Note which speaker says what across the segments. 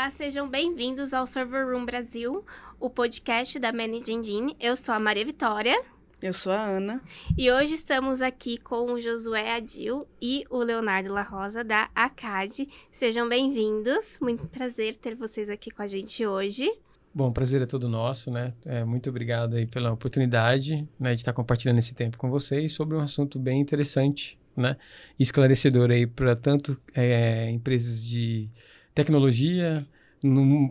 Speaker 1: Olá, sejam bem-vindos ao Server Room Brasil, o podcast da Manage Engine. Eu sou a Maria Vitória.
Speaker 2: Eu sou a Ana.
Speaker 1: E hoje estamos aqui com o Josué Adil e o Leonardo La Rosa, da ACAD. Sejam bem-vindos. Muito prazer ter vocês aqui com a gente hoje.
Speaker 3: Bom, o prazer é todo nosso, né? Muito obrigado aí pela oportunidade, né, de estar compartilhando esse tempo com vocês sobre um assunto bem interessante, né? E esclarecedor aí para tanto empresas de tecnologia,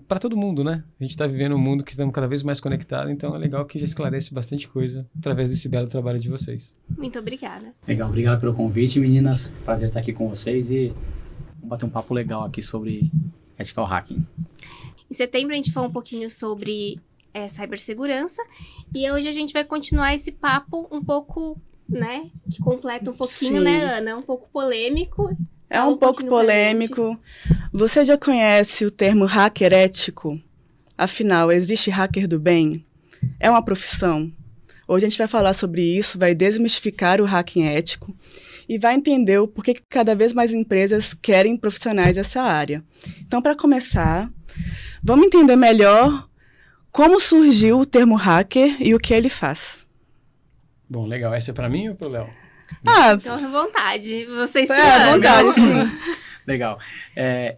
Speaker 3: para todo mundo, né? A gente está vivendo um mundo que estamos cada vez mais conectados, então é legal que já esclarece bastante coisa através desse belo trabalho de vocês.
Speaker 1: Muito obrigada.
Speaker 4: Legal, obrigado pelo convite, meninas. Prazer estar aqui com vocês e vamos bater um papo legal aqui sobre ethical hacking.
Speaker 1: Em setembro a gente falou um pouquinho sobre cibersegurança e hoje a gente vai continuar esse papo um pouco, né, que completa um pouquinho,
Speaker 2: Sim.
Speaker 1: né, Ana? Um pouco polêmico.
Speaker 2: É um pouco polêmico. Você já conhece o termo hacker ético? Afinal, existe hacker do bem? É uma profissão? Hoje a gente vai falar sobre isso, vai desmistificar o hacking ético e vai entender o porquê que cada vez mais empresas querem profissionais dessa área. Então, para começar, vamos entender melhor como surgiu o termo hacker e o que ele faz.
Speaker 3: Bom, legal. Essa é para mim ou para o Léo?
Speaker 1: Então, à vontade. Vocês
Speaker 2: à vontade, sim.
Speaker 4: Legal.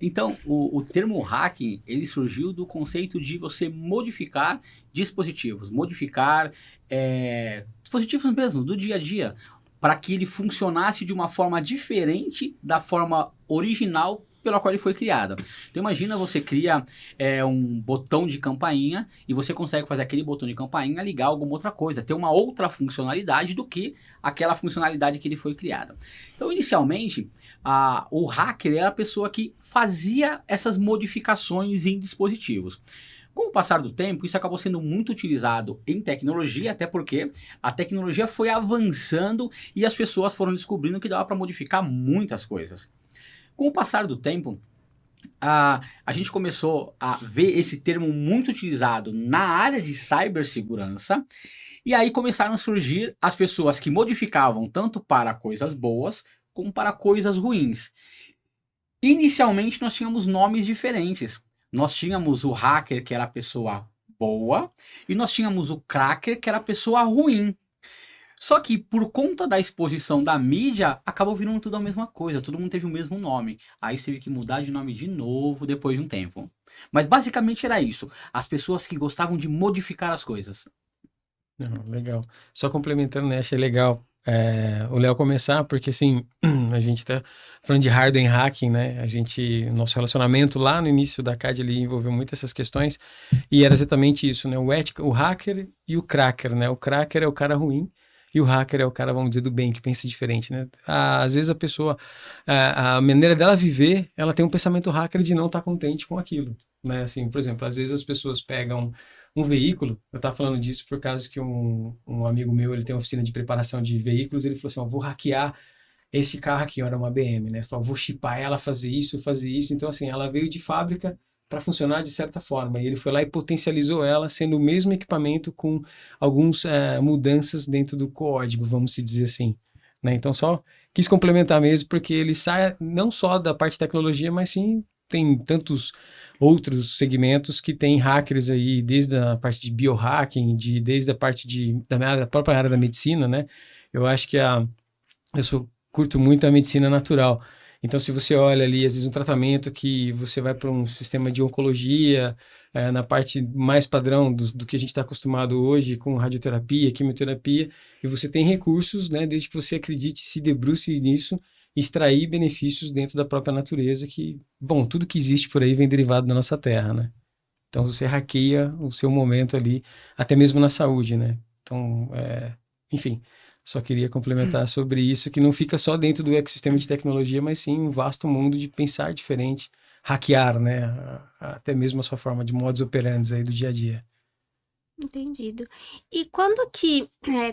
Speaker 4: Então, o termo hacking, ele surgiu do conceito de você modificar dispositivos, modificar dispositivos mesmo, do dia a dia, para que ele funcionasse de uma forma diferente da forma original pela qual ele foi criado. Então imagina você cria um botão de campainha e você consegue fazer aquele botão de campainha ligar alguma outra coisa, ter uma outra funcionalidade do que aquela funcionalidade que ele foi criada. Então inicialmente o hacker era a pessoa que fazia essas modificações em dispositivos. Com o passar do tempo, isso acabou sendo muito utilizado em tecnologia, até porque a tecnologia foi avançando e as pessoas foram descobrindo que dava para modificar muitas coisas. Com o passar do tempo, a gente começou a ver esse termo muito utilizado na área de cibersegurança, e aí começaram a surgir as pessoas que modificavam tanto para coisas boas como para coisas ruins. Inicialmente nós tínhamos nomes diferentes. Nós tínhamos o hacker, que era a pessoa boa, e nós tínhamos o cracker, que era a pessoa ruim. Só que por conta da exposição da mídia, acabou virando tudo a mesma coisa, todo mundo teve o mesmo nome. Aí teve que mudar de nome de novo depois de um tempo. Mas basicamente era isso, as pessoas que gostavam de modificar as coisas.
Speaker 3: Não, legal. Só complementando, né? Achei legal o Léo começar, porque assim, a gente tá falando de hardware hacking, né? Nosso relacionamento lá no início da CAD, ele envolveu muito essas questões, e era exatamente isso, né? O hacker e o cracker, né? O cracker é o cara ruim, e o hacker é o cara, vamos dizer, do bem, que pensa diferente, né? Às vezes a pessoa, a maneira dela viver, ela tem um pensamento hacker de não estar contente com aquilo, né? Assim, por exemplo, às vezes as pessoas pegam um veículo, eu estava falando disso por causa que um amigo meu, ele tem uma oficina de preparação de veículos, ele falou assim, vou hackear esse carro aqui, era uma BM, né? Falou, vou chipar ela, fazer isso. Então, assim, ela veio de fábrica para funcionar de certa forma, e ele foi lá e potencializou ela, sendo o mesmo equipamento com algumas mudanças dentro do código, vamos se dizer assim, né? Então só quis complementar mesmo, porque ele sai não só da parte de tecnologia, mas sim tem tantos outros segmentos que tem hackers aí, desde a parte de biohacking, desde a parte da própria área da medicina, né? Eu acho que curto muito a medicina natural. Então, se você olha ali, às vezes, um tratamento que você vai para um sistema de oncologia, na parte mais padrão do que a gente está acostumado hoje, com radioterapia, quimioterapia, e você tem recursos, né, desde que você acredite, se debruce nisso, extrair benefícios dentro da própria natureza, que, bom, tudo que existe por aí vem derivado da nossa terra, né? Então, você hackeia o seu momento ali, até mesmo na saúde, né? Então, enfim... Só queria complementar sobre isso, que não fica só dentro do ecossistema de tecnologia, mas sim um vasto mundo de pensar diferente, hackear, né? Até mesmo a sua forma de modus operandi aí do dia a dia.
Speaker 1: Entendido. E quando que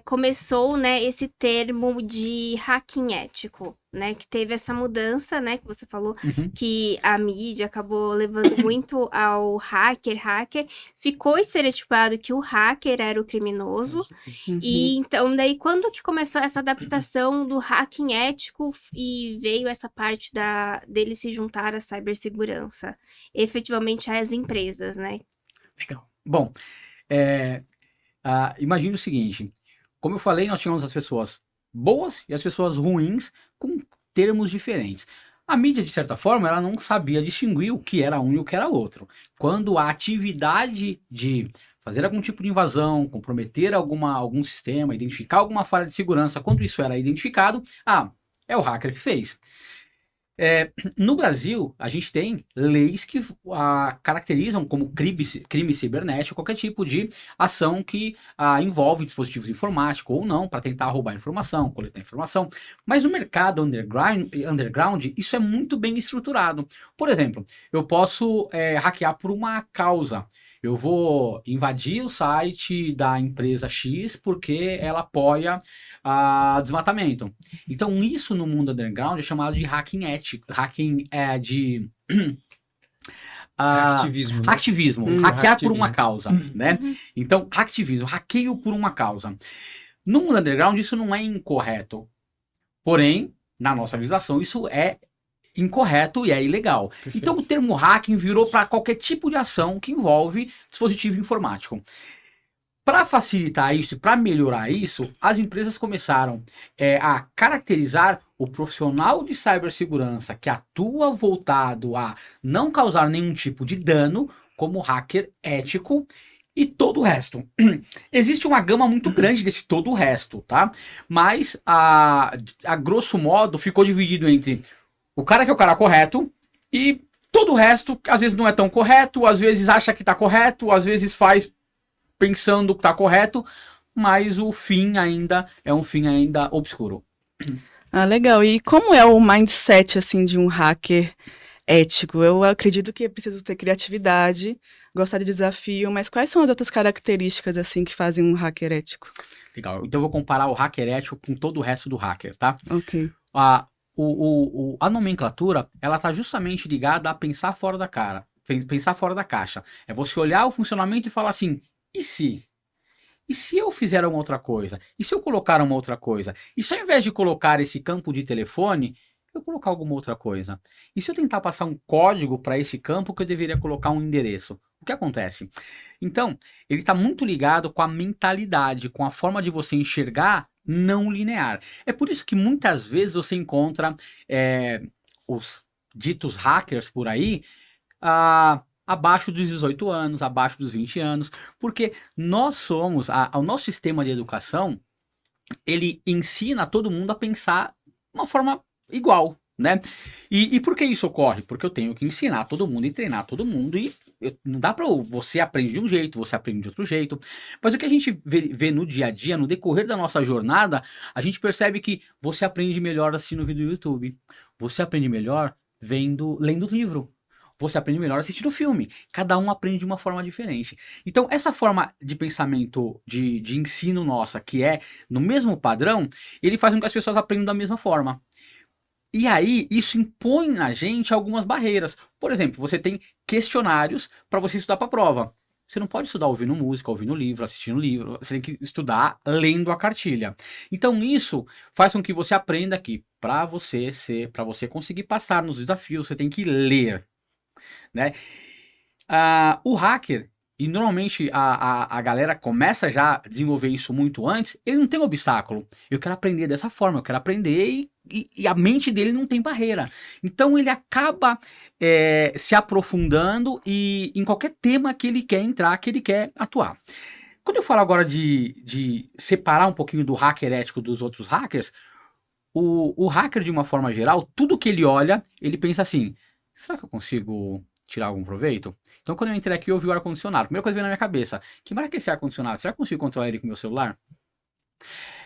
Speaker 1: começou, né, esse termo de hacking ético, né? Que teve essa mudança, né? Que você falou
Speaker 4: Uhum.
Speaker 1: que a mídia acabou levando muito ao hacker. Ficou estereotipado que o hacker era o criminoso.
Speaker 2: Uhum.
Speaker 1: E então, daí, quando que começou essa adaptação do hacking ético e veio essa parte dele se juntar à cibersegurança, efetivamente às empresas, né?
Speaker 4: Legal. Bom, imagine o seguinte, como eu falei, nós tínhamos as pessoas boas e as pessoas ruins com termos diferentes. A mídia, de certa forma, ela não sabia distinguir o que era um e o que era outro. Quando a atividade de fazer algum tipo de invasão, comprometer algum sistema, identificar alguma falha de segurança, quando isso era identificado, é o hacker que fez. No Brasil, a gente tem leis que caracterizam como crime cibernético qualquer tipo de ação que envolve dispositivos informáticos ou não, para tentar roubar informação, coletar informação. Mas no mercado underground, isso é muito bem estruturado. Por exemplo, eu posso hackear por uma causa. Eu vou invadir o site da empresa X porque ela apoia desmatamento. Então, isso no mundo underground é chamado de hacking ético. Hacking de...
Speaker 3: Hacktivismo, né?
Speaker 4: Hacktivismo.
Speaker 2: Hackear
Speaker 4: Hackear por
Speaker 3: hacktivismo.
Speaker 4: uma causa, né? Então, hacktivismo. Hackeio por uma causa. No mundo underground, isso não é incorreto. Porém, na nossa legislação, isso é incorreto e é ilegal.
Speaker 3: Perfeito.
Speaker 4: Então, o termo hacking virou para qualquer tipo de ação que envolve dispositivo informático. Para facilitar isso e para melhorar isso, as empresas começaram a caracterizar o profissional de cibersegurança que atua voltado a não causar nenhum tipo de dano como hacker ético e todo o resto. Existe uma gama muito grande desse todo o resto, tá? Mas, a grosso modo, ficou dividido entre o cara que é o cara correto e todo o resto, às vezes não é tão correto, às vezes acha que tá correto, às vezes faz pensando que tá correto, mas o fim ainda é um fim ainda obscuro.
Speaker 2: Ah, legal. E como é o mindset, assim, de um hacker ético? Eu acredito que é preciso ter criatividade, gostar de desafio, mas quais são as outras características, assim, que fazem um hacker ético?
Speaker 4: Legal. Então eu vou comparar o hacker ético com todo o resto do hacker, tá?
Speaker 2: Ok.
Speaker 4: A nomenclatura, ela tá justamente ligada a pensar fora da cara, pensar fora da caixa. É você olhar o funcionamento e falar assim, e se? E se eu fizer uma outra coisa? E se eu colocar uma outra coisa? E se ao invés de colocar esse campo de telefone, eu colocar alguma outra coisa? E se eu tentar passar um código para esse campo que eu deveria colocar um endereço? O que acontece? Então, ele está muito ligado com a mentalidade, com a forma de você enxergar não linear. É por isso que muitas vezes você encontra os ditos hackers por aí abaixo dos 18 anos, abaixo dos 20 anos, porque nós somos, o nosso sistema de educação, ele ensina todo mundo a pensar de uma forma igual, né? E por que isso ocorre? Porque eu tenho que ensinar todo mundo e treinar todo mundo e não dá pra você aprende de um jeito, você aprende de outro jeito, mas o que a gente vê no dia a dia, no decorrer da nossa jornada, a gente percebe que você aprende melhor assistindo vídeo do YouTube, você aprende melhor lendo livro, você aprende melhor assistindo filme. Cada um aprende de uma forma diferente. Então, essa forma de pensamento, de ensino nossa, que é no mesmo padrão, ele faz com que as pessoas aprendam da mesma forma. E aí, isso impõe na gente algumas barreiras. Por exemplo, você tem questionários para você estudar para a prova. Você não pode estudar ouvindo música, ouvindo livro, assistindo livro. Você tem que estudar lendo a cartilha. Então, isso faz com que você aprenda que para você conseguir passar nos desafios, você tem que ler. Né? O hacker, e normalmente a galera começa já a desenvolver isso muito antes, ele não tem obstáculo. Eu quero aprender dessa forma, eu quero aprender e a mente dele não tem barreira. Então ele acaba se aprofundando em qualquer tema que ele quer entrar, que ele quer atuar. Quando eu falo agora de separar um pouquinho do hacker ético dos outros hackers, o hacker, de uma forma geral, tudo que ele olha, ele pensa assim, será que eu consigo tirar algum proveito? Então, quando eu entrei aqui, eu vi o ar-condicionado. A primeira coisa que veio na minha cabeça, que marca esse ar-condicionado? Será que eu consigo controlar ele com o meu celular?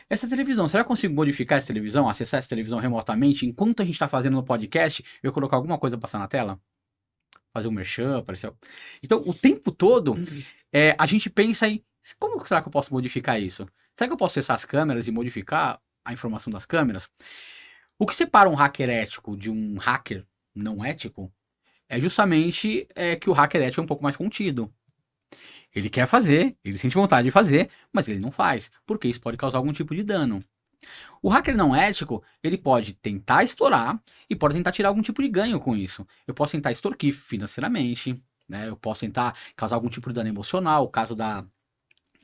Speaker 4: Essa televisão, será que eu consigo modificar essa televisão, acessar essa televisão remotamente, enquanto a gente está fazendo no podcast, eu colocar alguma coisa passar na tela? Fazer um merchan, apareceu. Então, o tempo todo, a gente pensa em Como será que eu posso modificar isso? Será que eu posso acessar as câmeras e modificar a informação das câmeras? O que separa um hacker ético de um hacker não ético é justamente que o hacker ético é um pouco mais contido. Ele quer fazer, ele sente vontade de fazer, mas ele não faz, porque isso pode causar algum tipo de dano. O hacker não ético, ele pode tentar explorar e pode tentar tirar algum tipo de ganho com isso. Eu posso tentar extorquir financeiramente, né? Eu posso tentar causar algum tipo de dano emocional, o caso da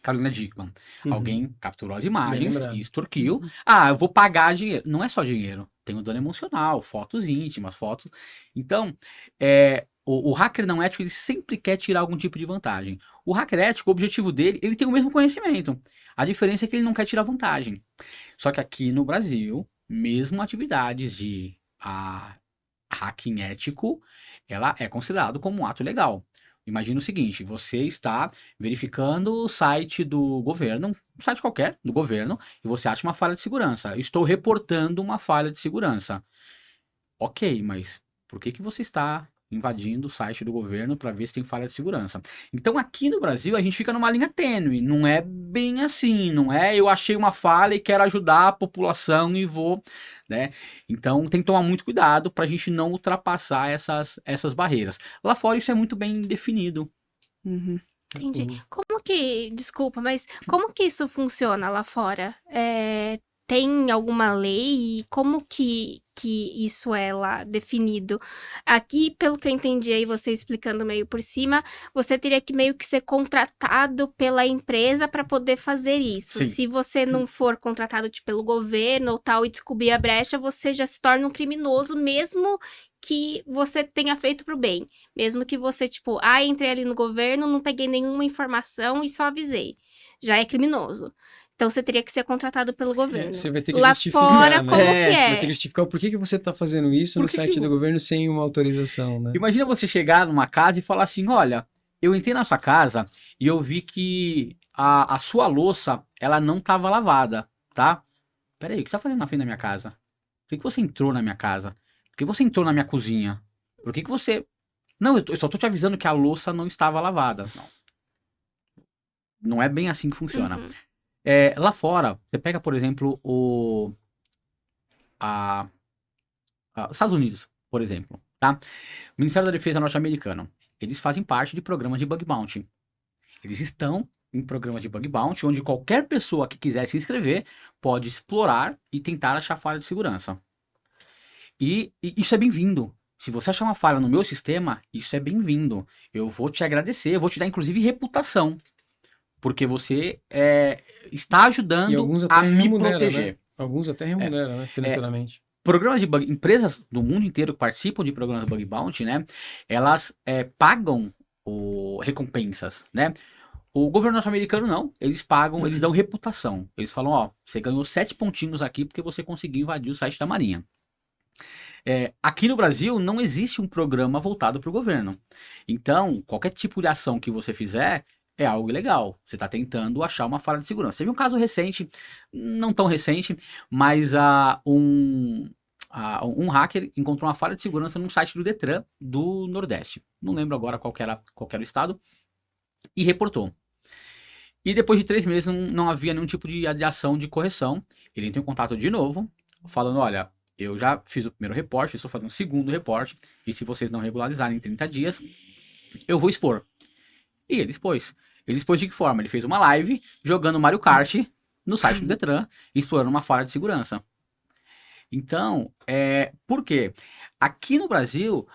Speaker 4: Carolina Dickmann.
Speaker 3: Uhum.
Speaker 4: Alguém capturou as imagens
Speaker 3: lembrado.
Speaker 4: e extorquiu. Eu vou pagar dinheiro. Não é só dinheiro. Tem o dano emocional, fotos íntimas, fotos... Então, o hacker não ético, ele sempre quer tirar algum tipo de vantagem. O hacker ético, o objetivo dele, ele tem o mesmo conhecimento. A diferença é que ele não quer tirar vantagem. Só que aqui no Brasil, mesmo atividades de hacking ético, ela é considerado como um ato legal. Imagina o seguinte, você está verificando o site do governo, um site qualquer do governo, e você acha uma falha de segurança. Estou reportando uma falha de segurança. Ok, mas por que você está invadindo o site do governo para ver se tem falha de segurança? Então aqui no Brasil a gente fica numa linha tênue, não é bem assim, não é eu achei uma falha e quero ajudar a população e vou, né? Então tem que tomar muito cuidado para a gente não ultrapassar essas barreiras. Lá fora isso é muito bem definido.
Speaker 2: Uhum.
Speaker 1: Entendi. Como que, desculpa, mas como que isso funciona lá fora? Tem alguma lei? Como que isso é lá definido? Aqui, pelo que eu entendi aí, você explicando meio por cima, você teria que meio que ser contratado pela empresa para poder fazer isso.
Speaker 4: Sim.
Speaker 1: Se você não for contratado tipo, pelo governo ou tal e descobrir a brecha, você já se torna um criminoso, mesmo que você tenha feito pro bem. Mesmo que você, tipo, entrei ali no governo, não peguei nenhuma informação e só avisei. Já é criminoso. Então, você teria que ser contratado pelo governo.
Speaker 3: Você vai ter que
Speaker 1: Lá
Speaker 3: justificar,
Speaker 1: fora,
Speaker 3: né?
Speaker 1: como que
Speaker 3: Você vai ter
Speaker 1: é?
Speaker 3: que justificar por que você está fazendo isso no site do governo sem uma autorização, né?
Speaker 4: Imagina você chegar numa casa e falar assim, olha, eu entrei na sua casa e eu vi que a sua louça, ela não estava lavada, tá? Peraí, o que você está fazendo na frente da minha casa? Por que você entrou na minha casa? Por que você entrou na minha cozinha? Por que você... Não, eu só tô te avisando que a louça não estava lavada. Não é bem assim que funciona.
Speaker 1: Uhum.
Speaker 4: Lá fora, você pega, por exemplo, os Estados Unidos, por exemplo, tá? O Ministério da Defesa norte-americano, eles fazem parte de programas de bug bounty. Eles estão em programas de bug bounty, onde qualquer pessoa que quiser se inscrever pode explorar e tentar achar falha de segurança. E isso é bem-vindo. Se você achar uma falha no meu sistema, isso é bem-vindo. Eu vou te agradecer, eu vou te dar, inclusive, reputação. Porque você está
Speaker 3: E
Speaker 4: ajudando
Speaker 3: alguns até
Speaker 4: a me
Speaker 3: remuneram,
Speaker 4: proteger.
Speaker 3: né? Alguns até remuneram, né? Financeiramente.
Speaker 4: Programas de bug, empresas do mundo inteiro que participam de programas de bug bounty, né? Elas pagam recompensas, né? O governo norte-americano não, eles pagam, eles dão reputação. Eles falam, ó, você ganhou 7 pontinhos aqui porque você conseguiu invadir o site da Marinha. Aqui no Brasil não existe um programa voltado para o governo. Então, qualquer tipo de ação que você fizer é algo ilegal. Você está tentando achar uma falha de segurança. Teve um caso recente, não tão recente, mas um hacker encontrou uma falha de segurança num site do Detran do Nordeste. Não lembro agora qual era o estado. E reportou. E depois de 3 meses não havia nenhum tipo de ação de correção. Ele entrou em contato de novo, falando, olha, eu já fiz o primeiro reporte, estou fazendo o segundo reporte, e se vocês não regularizarem em 30 dias, eu vou expor. E ele expôs. Ele expôs de que forma? Ele fez uma live jogando Mario Kart no site do Detran, explorando uma falha de segurança. Então, por quê? Aqui no Brasil,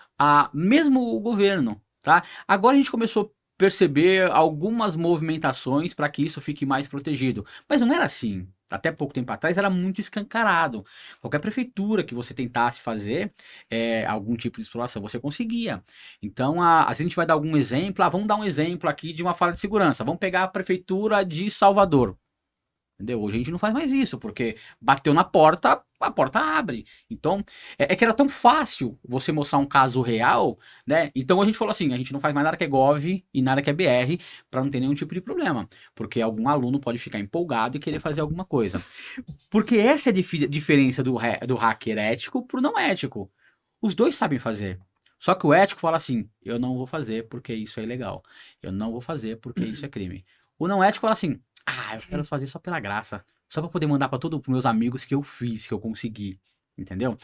Speaker 4: mesmo o governo, tá? Agora a gente começou a perceber algumas movimentações para que isso fique mais protegido. Mas não era assim. Até pouco tempo atrás era muito escancarado. Qualquer prefeitura que você tentasse fazer algum tipo de exploração, você conseguia. Então, a gente vai dar algum exemplo. Vamos dar um exemplo aqui de uma falha de segurança. Vamos pegar a prefeitura de Salvador. Entendeu? Hoje a gente não faz mais isso, porque bateu na porta, a porta abre. Então, que era tão fácil você mostrar um caso real, né? Então a gente falou assim, a gente não faz mais nada que é Gov e nada que é BR, para não ter nenhum tipo de problema. Porque algum aluno pode ficar empolgado e querer fazer alguma coisa. Porque essa é a diferença do hacker ético pro não ético. Os dois sabem fazer. Só que o ético fala assim, eu não vou fazer porque isso é ilegal. Eu não vou fazer porque isso é crime. O não ético era assim, eu quero fazer só pela graça. Só pra poder mandar pra todos os meus amigos que eu fiz, que eu consegui. Entendeu?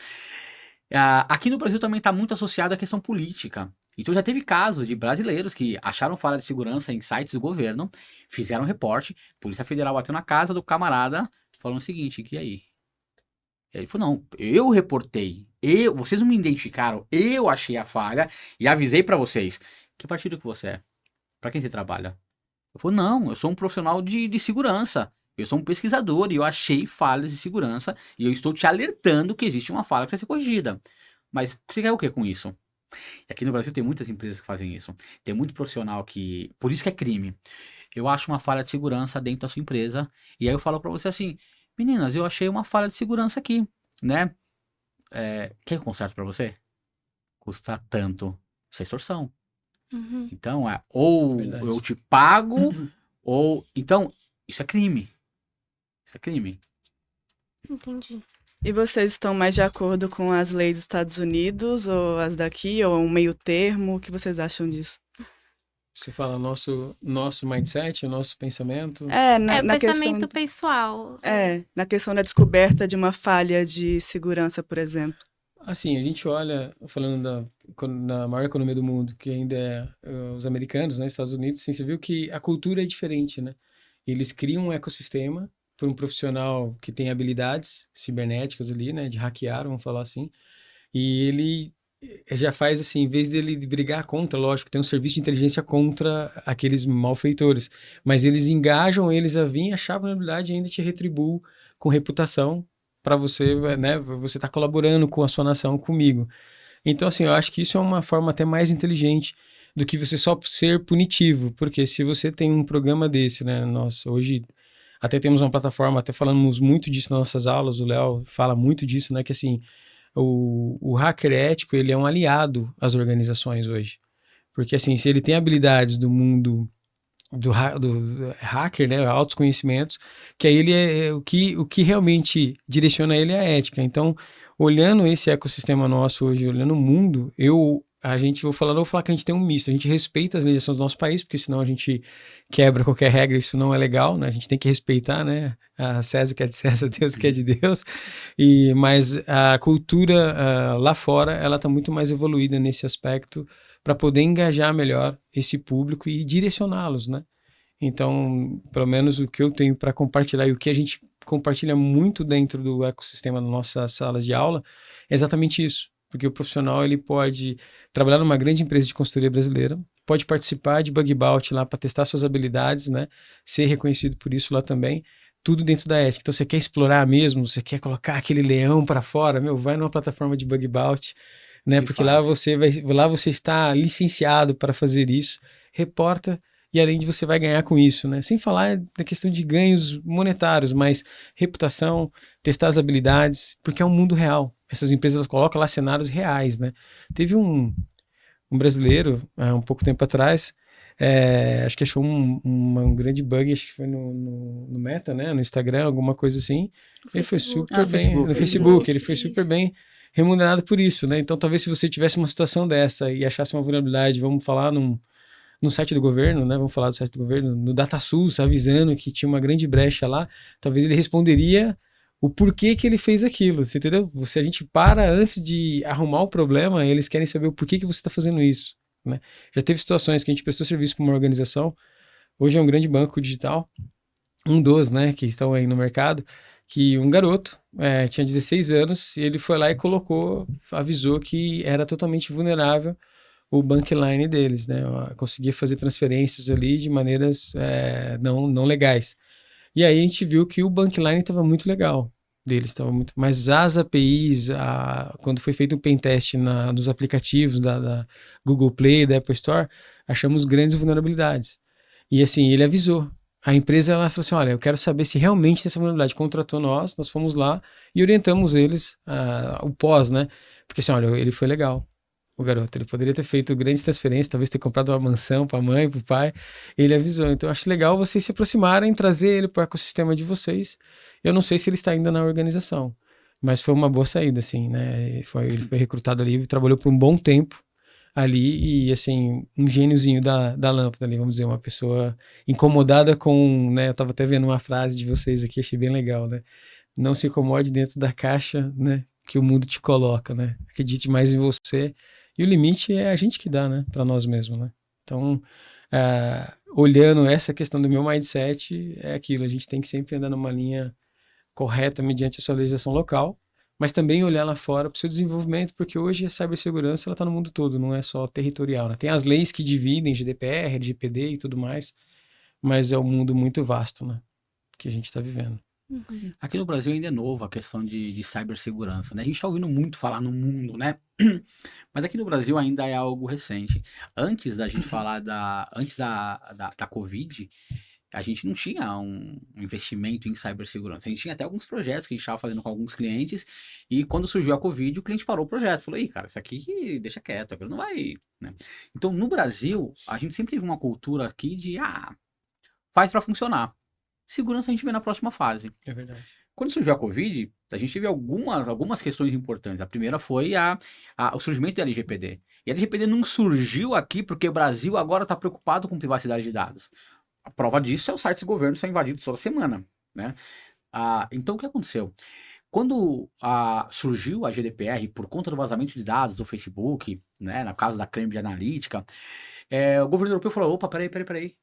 Speaker 4: Aqui no Brasil também tá muito associado à questão política. Então já teve casos de brasileiros que acharam falha de segurança em sites do governo, fizeram reporte, Polícia Federal bateu na casa do camarada, falando o seguinte, e aí? Ele falou, não, eu reportei, vocês não me identificaram, eu achei a falha e avisei pra vocês. Que partido que você é? Pra quem você trabalha? Eu falei, não, eu sou um profissional de segurança. Eu sou um pesquisador e eu achei falhas de segurança e eu estou te alertando que existe uma falha que precisa ser corrigida. Mas você quer o que com isso? E aqui no Brasil tem muitas empresas que fazem isso. Tem muito profissional que... Por isso que é crime. Eu acho uma falha de segurança dentro da sua empresa e aí eu falo pra você assim, meninas, eu achei uma falha de segurança aqui, né? Quer que eu conserte pra você? Custa tanto. Isso é extorsão.
Speaker 1: Uhum.
Speaker 4: Então, ou
Speaker 3: Verdade.
Speaker 4: eu te pago, ou... Então, isso é crime. Isso é crime.
Speaker 1: Entendi.
Speaker 2: E vocês estão mais de acordo com as leis dos Estados Unidos ou as daqui, ou um meio termo? O que vocês acham disso?
Speaker 3: Você fala nosso mindset, o nosso pensamento.
Speaker 2: Na questão,
Speaker 1: Pensamento pessoal.
Speaker 2: na questão da descoberta de uma falha de segurança, por exemplo.
Speaker 3: Assim, a gente olha, falando da maior economia do mundo, que ainda é os americanos, né, Estados Unidos, assim, você viu que a cultura é diferente, né? Eles criam um ecossistema para um profissional que tem habilidades cibernéticas ali, né, de hackear, vamos falar assim, e ele já faz assim, em vez dele brigar contra, lógico, tem um serviço de inteligência contra aqueles malfeitores, mas eles engajam eles a vir, achar a vulnerabilidade e ainda te retribuem com reputação para você, né, você tá colaborando com a sua nação, comigo. Então, assim, eu acho que isso é uma forma até mais inteligente do que você só ser punitivo, porque se você tem um programa desse, né, nós hoje até temos uma plataforma, até falamos muito disso nas nossas aulas, o Léo fala muito disso, né, que assim, o hacker ético, ele é um aliado às organizações hoje, porque assim, se ele tem habilidades do mundo do hacker, né, altos conhecimentos, que aí ele o que realmente direciona ele é a ética. Então, olhando esse ecossistema nosso hoje, olhando o mundo, não vou falar que a gente tem um misto, a gente respeita as legislações do nosso país, porque senão a gente quebra qualquer regra, isso não é legal, né, a gente tem que respeitar, né, a César que é de César, Deus que é de Deus, mas a cultura lá fora, ela está muito mais evoluída nesse aspecto, para poder engajar melhor esse público e direcioná-los, né? Então, pelo menos o que eu tenho para compartilhar e o que a gente compartilha muito dentro do ecossistema das nossas salas de aula é exatamente isso. Porque o profissional, ele pode trabalhar numa grande empresa de consultoria brasileira, pode participar de bug bounty lá para testar suas habilidades, né? Ser reconhecido por isso lá também, tudo dentro da ética. Então, você quer explorar mesmo, você quer colocar aquele leão para fora, vai numa plataforma de bug bounty, né? Porque lá você está licenciado para fazer isso, reporta e além de você vai ganhar com isso, né? Sem falar da questão de ganhos monetários, mas reputação, testar as habilidades, porque é um mundo real. Essas empresas elas colocam lá cenários reais, né? Teve um brasileiro, um pouco tempo atrás, acho que achou um grande bug, acho que foi no Meta, né? No Instagram, alguma coisa assim. Ele foi super bem, no Facebook, ele foi super bem remunerado por isso, né? Então, talvez se você tivesse uma situação dessa e achasse uma vulnerabilidade, vamos falar no site do governo, né? Vamos falar do site do governo, no DataSUS, avisando que tinha uma grande brecha lá, talvez ele responderia o porquê que ele fez aquilo, você entendeu? Se a gente para antes de arrumar o problema, eles querem saber o porquê que você está fazendo isso, né? Já teve situações que a gente prestou serviço para uma organização, hoje é um grande banco digital, um dos, né, que estão aí no mercado, que um garoto tinha 16 anos e ele foi lá e avisou que era totalmente vulnerável o bankline deles, né? Conseguia fazer transferências ali de maneiras não legais. E aí a gente viu que o bankline estava muito legal deles, estava muito... Mas as APIs, quando foi feito o pentest nos aplicativos da Google Play, da Apple Store, achamos grandes vulnerabilidades. E assim, ele avisou. A empresa ela falou assim, olha, eu quero saber se realmente tem essa vulnerabilidade. Contratou nós fomos lá e orientamos eles o pós, né? Porque assim, olha, ele foi legal, o garoto. Ele poderia ter feito grandes transferências, talvez ter comprado uma mansão para a mãe, para o pai. Ele avisou. Então, eu acho legal vocês se aproximarem, trazer ele para o ecossistema de vocês. Eu não sei se ele está ainda na organização, mas foi uma boa saída, assim, né? Ele foi recrutado ali, trabalhou por um bom tempo ali e, assim, um gêniozinho da lâmpada ali, vamos dizer, uma pessoa incomodada com, né, eu tava até vendo uma frase de vocês aqui, achei bem legal, né? Não se incomode dentro da caixa, né, que o mundo te coloca, né? Acredite mais em você. E o limite é a gente que dá, né, para nós mesmos, né? Então, olhando essa questão do meu mindset, é aquilo, a gente tem que sempre andar numa linha correta mediante a sua legislação local, mas também olhar lá fora para o seu desenvolvimento, porque hoje a cibersegurança ela está no mundo todo, não é só territorial, né? Tem as leis que dividem GDPR, LGPD e tudo mais, mas é um mundo muito vasto, né, que a gente está vivendo.
Speaker 1: Uhum.
Speaker 4: Aqui no Brasil ainda é novo a questão de cibersegurança, né? A gente está ouvindo muito falar no mundo, né? Mas aqui no Brasil ainda é algo recente. Antes da gente falar antes da Covid, a gente não tinha um investimento em cibersegurança. A gente tinha até alguns projetos que a gente estava fazendo com alguns clientes, e quando surgiu a Covid, o cliente parou o projeto. Falou, cara, isso aqui deixa quieto, aquilo não vai, né? Então, no Brasil, a gente sempre teve uma cultura aqui de, faz para funcionar. Segurança a gente vê na próxima fase.
Speaker 3: É verdade.
Speaker 4: Quando surgiu a Covid, a gente teve algumas questões importantes. A primeira foi o surgimento da LGPD. E a LGPD não surgiu aqui porque o Brasil agora está preocupado com privacidade de dados. A prova disso é os sites do governo são invadidos toda semana, né? Então, o que aconteceu? Quando surgiu a GDPR, por conta do vazamento de dados do Facebook, né, no caso da Cambridge Analytica, o governo europeu falou, opa, peraí.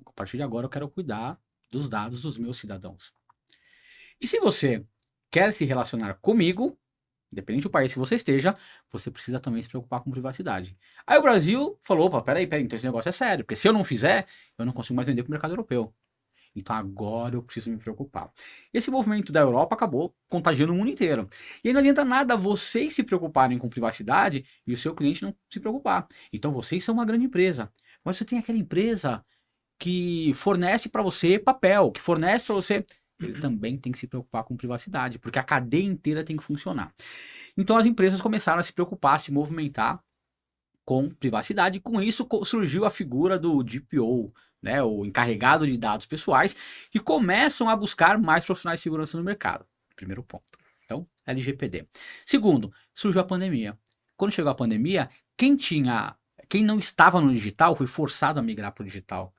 Speaker 4: A partir de agora eu quero cuidar dos dados dos meus cidadãos. E se você quer se relacionar comigo, independente do país que você esteja, você precisa também se preocupar com privacidade. Aí o Brasil falou, opa, peraí, então esse negócio é sério, porque se eu não fizer, eu não consigo mais vender para o mercado europeu. Então agora eu preciso me preocupar. Esse movimento da Europa acabou contagiando o mundo inteiro. E aí não adianta nada vocês se preocuparem com privacidade e o seu cliente não se preocupar. Então vocês são uma grande empresa, mas você tem aquela empresa que fornece para você papel, que fornece para você, ele também tem que se preocupar com privacidade, porque a cadeia inteira tem que funcionar. Então as empresas começaram a se preocupar, a se movimentar com privacidade, e com isso surgiu a figura do DPO, né, o encarregado de dados pessoais, que começam a buscar mais profissionais de segurança no mercado. Primeiro ponto. Então, LGPD. Segundo, surgiu a pandemia. Quando chegou a pandemia, quem não estava no digital foi forçado a migrar para o digital.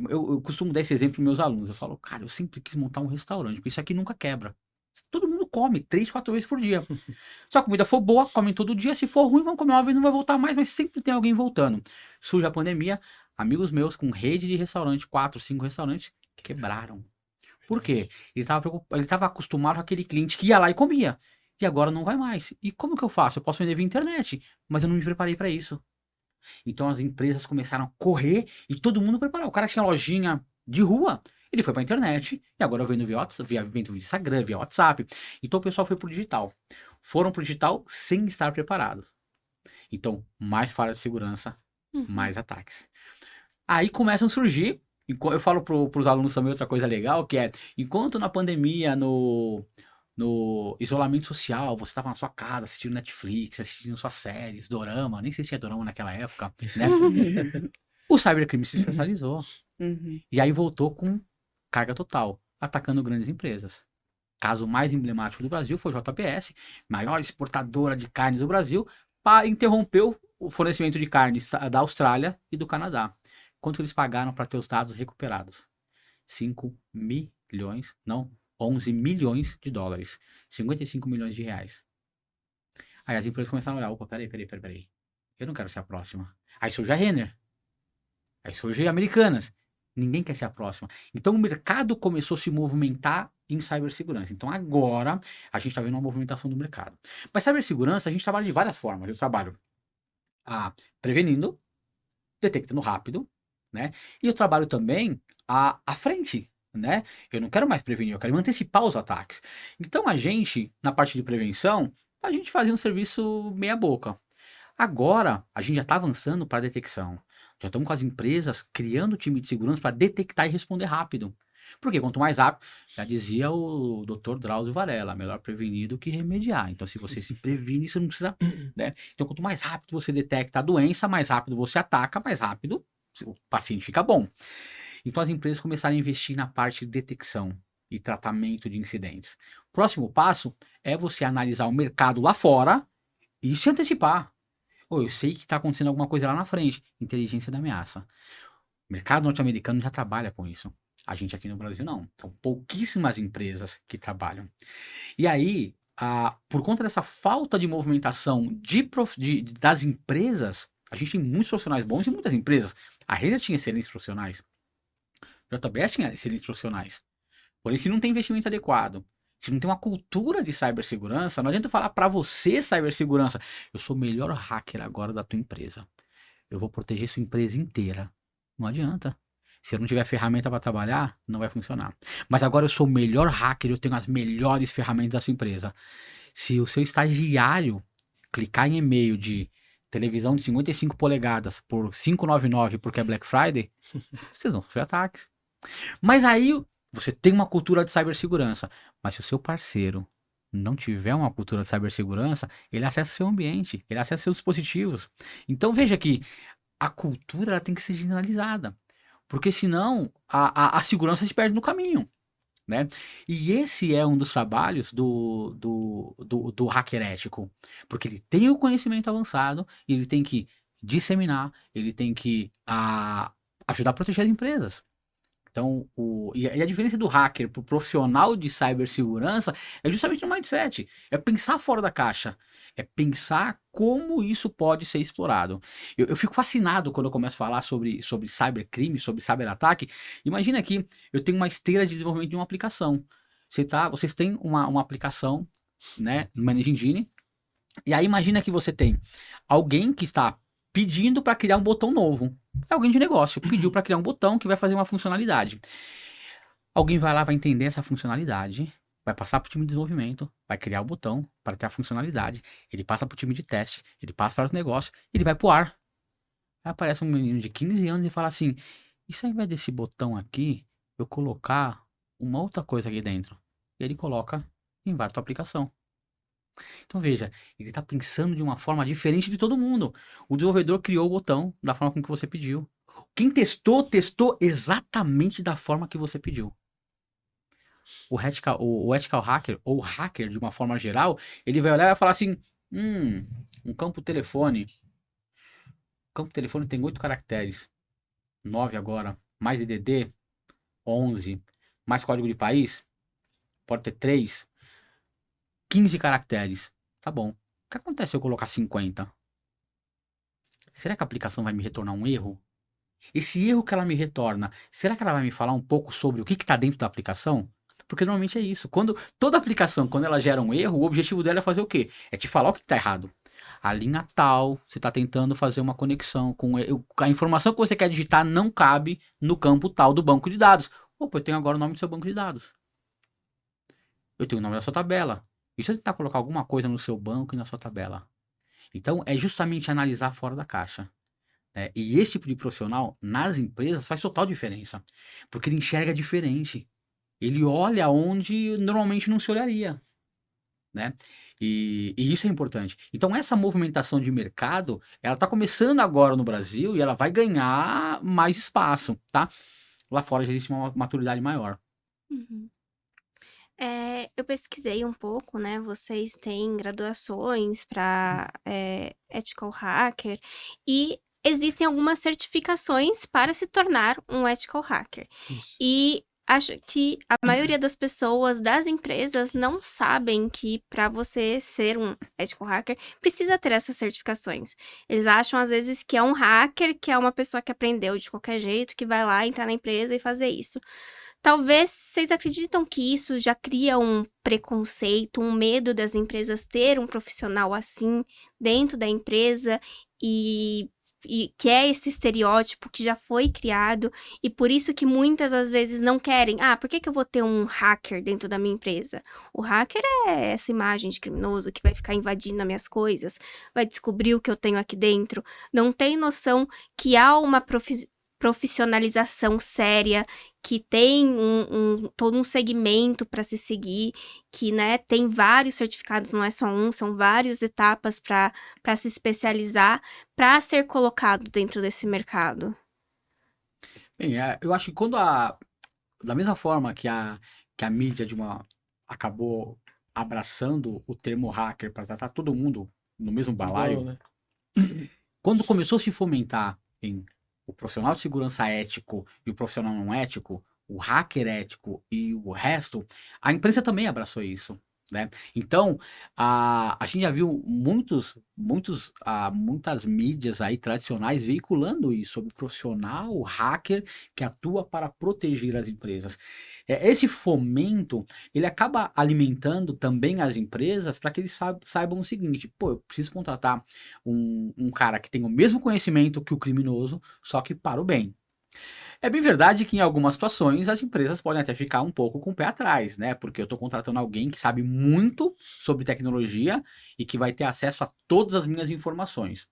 Speaker 4: Eu costumo dar esse exemplo para meus alunos. Eu falo, cara, eu sempre quis montar um restaurante, porque isso aqui nunca quebra. Todo mundo come 3, 4 vezes por dia. Se a comida for boa, comem todo dia. Se for ruim, vão comer uma vez, não vai voltar mais, mas sempre tem alguém voltando. Surge a pandemia, amigos meus com rede de restaurante, 4, 5 restaurantes, quebraram. Por quê? Ele estava acostumado com aquele cliente que ia lá e comia. E agora não vai mais. E como que eu faço? Eu posso vender via internet, mas eu não me preparei para isso. Então as empresas começaram a correr e todo mundo preparou. O cara tinha lojinha de rua, ele foi para a internet e agora eu vendo via Instagram, via WhatsApp. Então o pessoal foi pro digital. Foram pro digital sem estar preparados. Então, mais falha de segurança, mais ataques. Aí começam a surgir, eu falo pros alunos também outra coisa legal, que é, enquanto na pandemia, no isolamento social, você estava na sua casa assistindo Netflix, assistindo suas séries, dorama, nem sei se tinha dorama naquela época, né? O cybercrime se especializou. E aí voltou com carga total, atacando grandes empresas. Caso mais emblemático do Brasil foi a JBS, maior exportadora de carnes do Brasil, interrompeu o fornecimento de carnes da Austrália e do Canadá. Quanto eles pagaram para ter os dados recuperados? 11 milhões de dólares. 55 milhões de reais. Aí as empresas começaram a olhar, opa, peraí. Eu não quero ser a próxima. Aí surge a Renner. Aí surge a Americanas. Ninguém quer ser a próxima. Então o mercado começou a se movimentar em cibersegurança. Então agora a gente está vendo uma movimentação do mercado. Mas cibersegurança a gente trabalha de várias formas. Eu trabalho prevenindo, detectando rápido, né? E eu trabalho também à frente, né? Eu não quero mais prevenir, eu quero antecipar os ataques. Então a gente, na parte de prevenção, a gente fazia um serviço meia boca. Agora a gente já está avançando para a detecção. Já estamos com as empresas criando time de segurança para detectar e responder rápido. Porque quanto mais rápido, já dizia o Dr. Drauzio Varela, melhor prevenir do que remediar. Então, se você se previne, você não precisa, né? Então, quanto mais rápido você detecta a doença, mais rápido você ataca, mais rápido o paciente fica bom. Então, as empresas começaram a investir na parte de detecção e tratamento de incidentes. Próximo passo é você analisar o mercado lá fora e se antecipar. Ou eu sei que está acontecendo alguma coisa lá na frente. Inteligência da ameaça. O mercado norte-americano já trabalha com isso. A gente aqui no Brasil não. São pouquíssimas empresas que trabalham. E aí, por conta dessa falta de movimentação das empresas, a gente tem muitos profissionais bons e muitas empresas. A Renner tinha excelentes profissionais. A JBS tinha excelentes profissionais. Porém, se não tem investimento adequado, se não tem uma cultura de cibersegurança, não adianta eu falar para você, cibersegurança, eu sou o melhor hacker agora da tua empresa. Eu vou proteger sua empresa inteira. Não adianta. Se eu não tiver ferramenta para trabalhar, não vai funcionar. Mas agora eu sou o melhor hacker, eu tenho as melhores ferramentas da sua empresa. Se o seu estagiário clicar em e-mail de televisão de 55 polegadas por 599 porque é Black Friday, vocês vão sofrer ataques. Mas aí você tem uma cultura de cibersegurança. Mas se o seu parceiro não tiver uma cultura de cibersegurança, ele acessa seu ambiente, ele acessa seus dispositivos. Então veja que a cultura ela tem que ser generalizada. Porque senão a segurança se perde no caminho. Né? E esse é um dos trabalhos do hacker ético. Porque ele tem o conhecimento avançado e ele tem que disseminar, ele tem que ajudar a proteger as empresas. Então, e a diferença do hacker para o profissional de cibersegurança é justamente no mindset. É pensar fora da caixa. É pensar como isso pode ser explorado. Eu fico fascinado quando eu começo a falar sobre cybercrime, sobre cyberataque. Imagina que eu tenho uma esteira de desenvolvimento de uma aplicação. Vocês têm uma aplicação, né, no Managing Engine. E aí imagina que você tem alguém que está pedindo para criar um botão novo. É alguém de negócio, pediu para criar um botão que vai fazer uma funcionalidade. Alguém vai lá, vai entender essa funcionalidade, vai passar para o time de desenvolvimento, vai criar o botão para ter a funcionalidade, ele passa para o time de teste, ele passa para os negócios, ele vai para o ar. Aí aparece um menino de 15 anos e fala assim, e se ao invés desse botão aqui, eu colocar uma outra coisa aqui dentro? E ele coloca e invade a tua aplicação. Então veja, ele está pensando de uma forma diferente de todo mundo. O desenvolvedor criou o botão da forma como que você pediu. Quem testou exatamente da forma que você pediu. O ethical hacker, ou hacker de uma forma geral, ele vai olhar e vai falar assim, um campo telefone. O campo telefone tem 8 caracteres. 9 agora. Mais DDD, 11. Mais código de país, pode ter 3. 15 caracteres. Tá bom. O que acontece se eu colocar 50? Será que a aplicação vai me retornar um erro? Esse erro que ela me retorna, será que ela vai me falar um pouco sobre o que está dentro da aplicação? Porque normalmente é isso. Toda aplicação, quando ela gera um erro, o objetivo dela é fazer o quê? É te falar o que está errado. A linha tal, você está tentando fazer uma conexão com a informação que você quer digitar não cabe no campo tal do banco de dados. Opa, eu tenho agora o nome do seu banco de dados. Eu tenho o nome da sua tabela. E se eu tentar colocar alguma coisa no seu banco e na sua tabela? Então, é justamente analisar fora da caixa. Né? E esse tipo de profissional, nas empresas, faz total diferença. Porque ele enxerga diferente. Ele olha onde normalmente não se olharia. Né? E isso é importante. Então, essa movimentação de mercado, ela está começando agora no Brasil e ela vai ganhar mais espaço. Tá? Lá fora já existe uma maturidade maior.
Speaker 1: Uhum. Eu pesquisei um pouco, né? Vocês têm graduações para ethical hacker e existem algumas certificações para se tornar um ethical hacker.
Speaker 3: Isso.
Speaker 1: E acho que a maioria das pessoas, das empresas, não sabem que para você ser um ethical hacker, precisa ter essas certificações. Eles acham, às vezes, que é um hacker, que é uma pessoa que aprendeu de qualquer jeito, que vai lá entrar na empresa e fazer isso. Talvez vocês acreditam que isso já cria um preconceito, um medo das empresas ter um profissional assim dentro da empresa e que é esse estereótipo que já foi criado e por isso que muitas às vezes não querem. Por que eu vou ter um hacker dentro da minha empresa? O hacker é essa imagem de criminoso que vai ficar invadindo as minhas coisas, vai descobrir o que eu tenho aqui dentro. Não tem noção que há uma profissionalização séria, que tem todo um segmento para se seguir, que, né, tem vários certificados, não é só um, são várias etapas para se especializar, para ser colocado dentro desse mercado.
Speaker 4: Bem, eu acho que da mesma forma que a mídia acabou abraçando o termo hacker para tratar todo mundo no mesmo balaio,
Speaker 3: Igual, né?
Speaker 4: Quando começou a se fomentar em o profissional de segurança ético e o profissional não ético, o hacker ético e o resto, a imprensa também abraçou isso, né? Então, a gente já viu muitas mídias aí tradicionais veiculando isso sobre o profissional, o hacker que atua para proteger as empresas. Esse fomento, ele acaba alimentando também as empresas para que eles saibam o seguinte, pô, eu preciso contratar um cara que tem o mesmo conhecimento que o criminoso, só que para o bem. É bem verdade que em algumas situações as empresas podem até ficar um pouco com o pé atrás, né? Porque eu estou contratando alguém que sabe muito sobre tecnologia e que vai ter acesso a todas as minhas informações.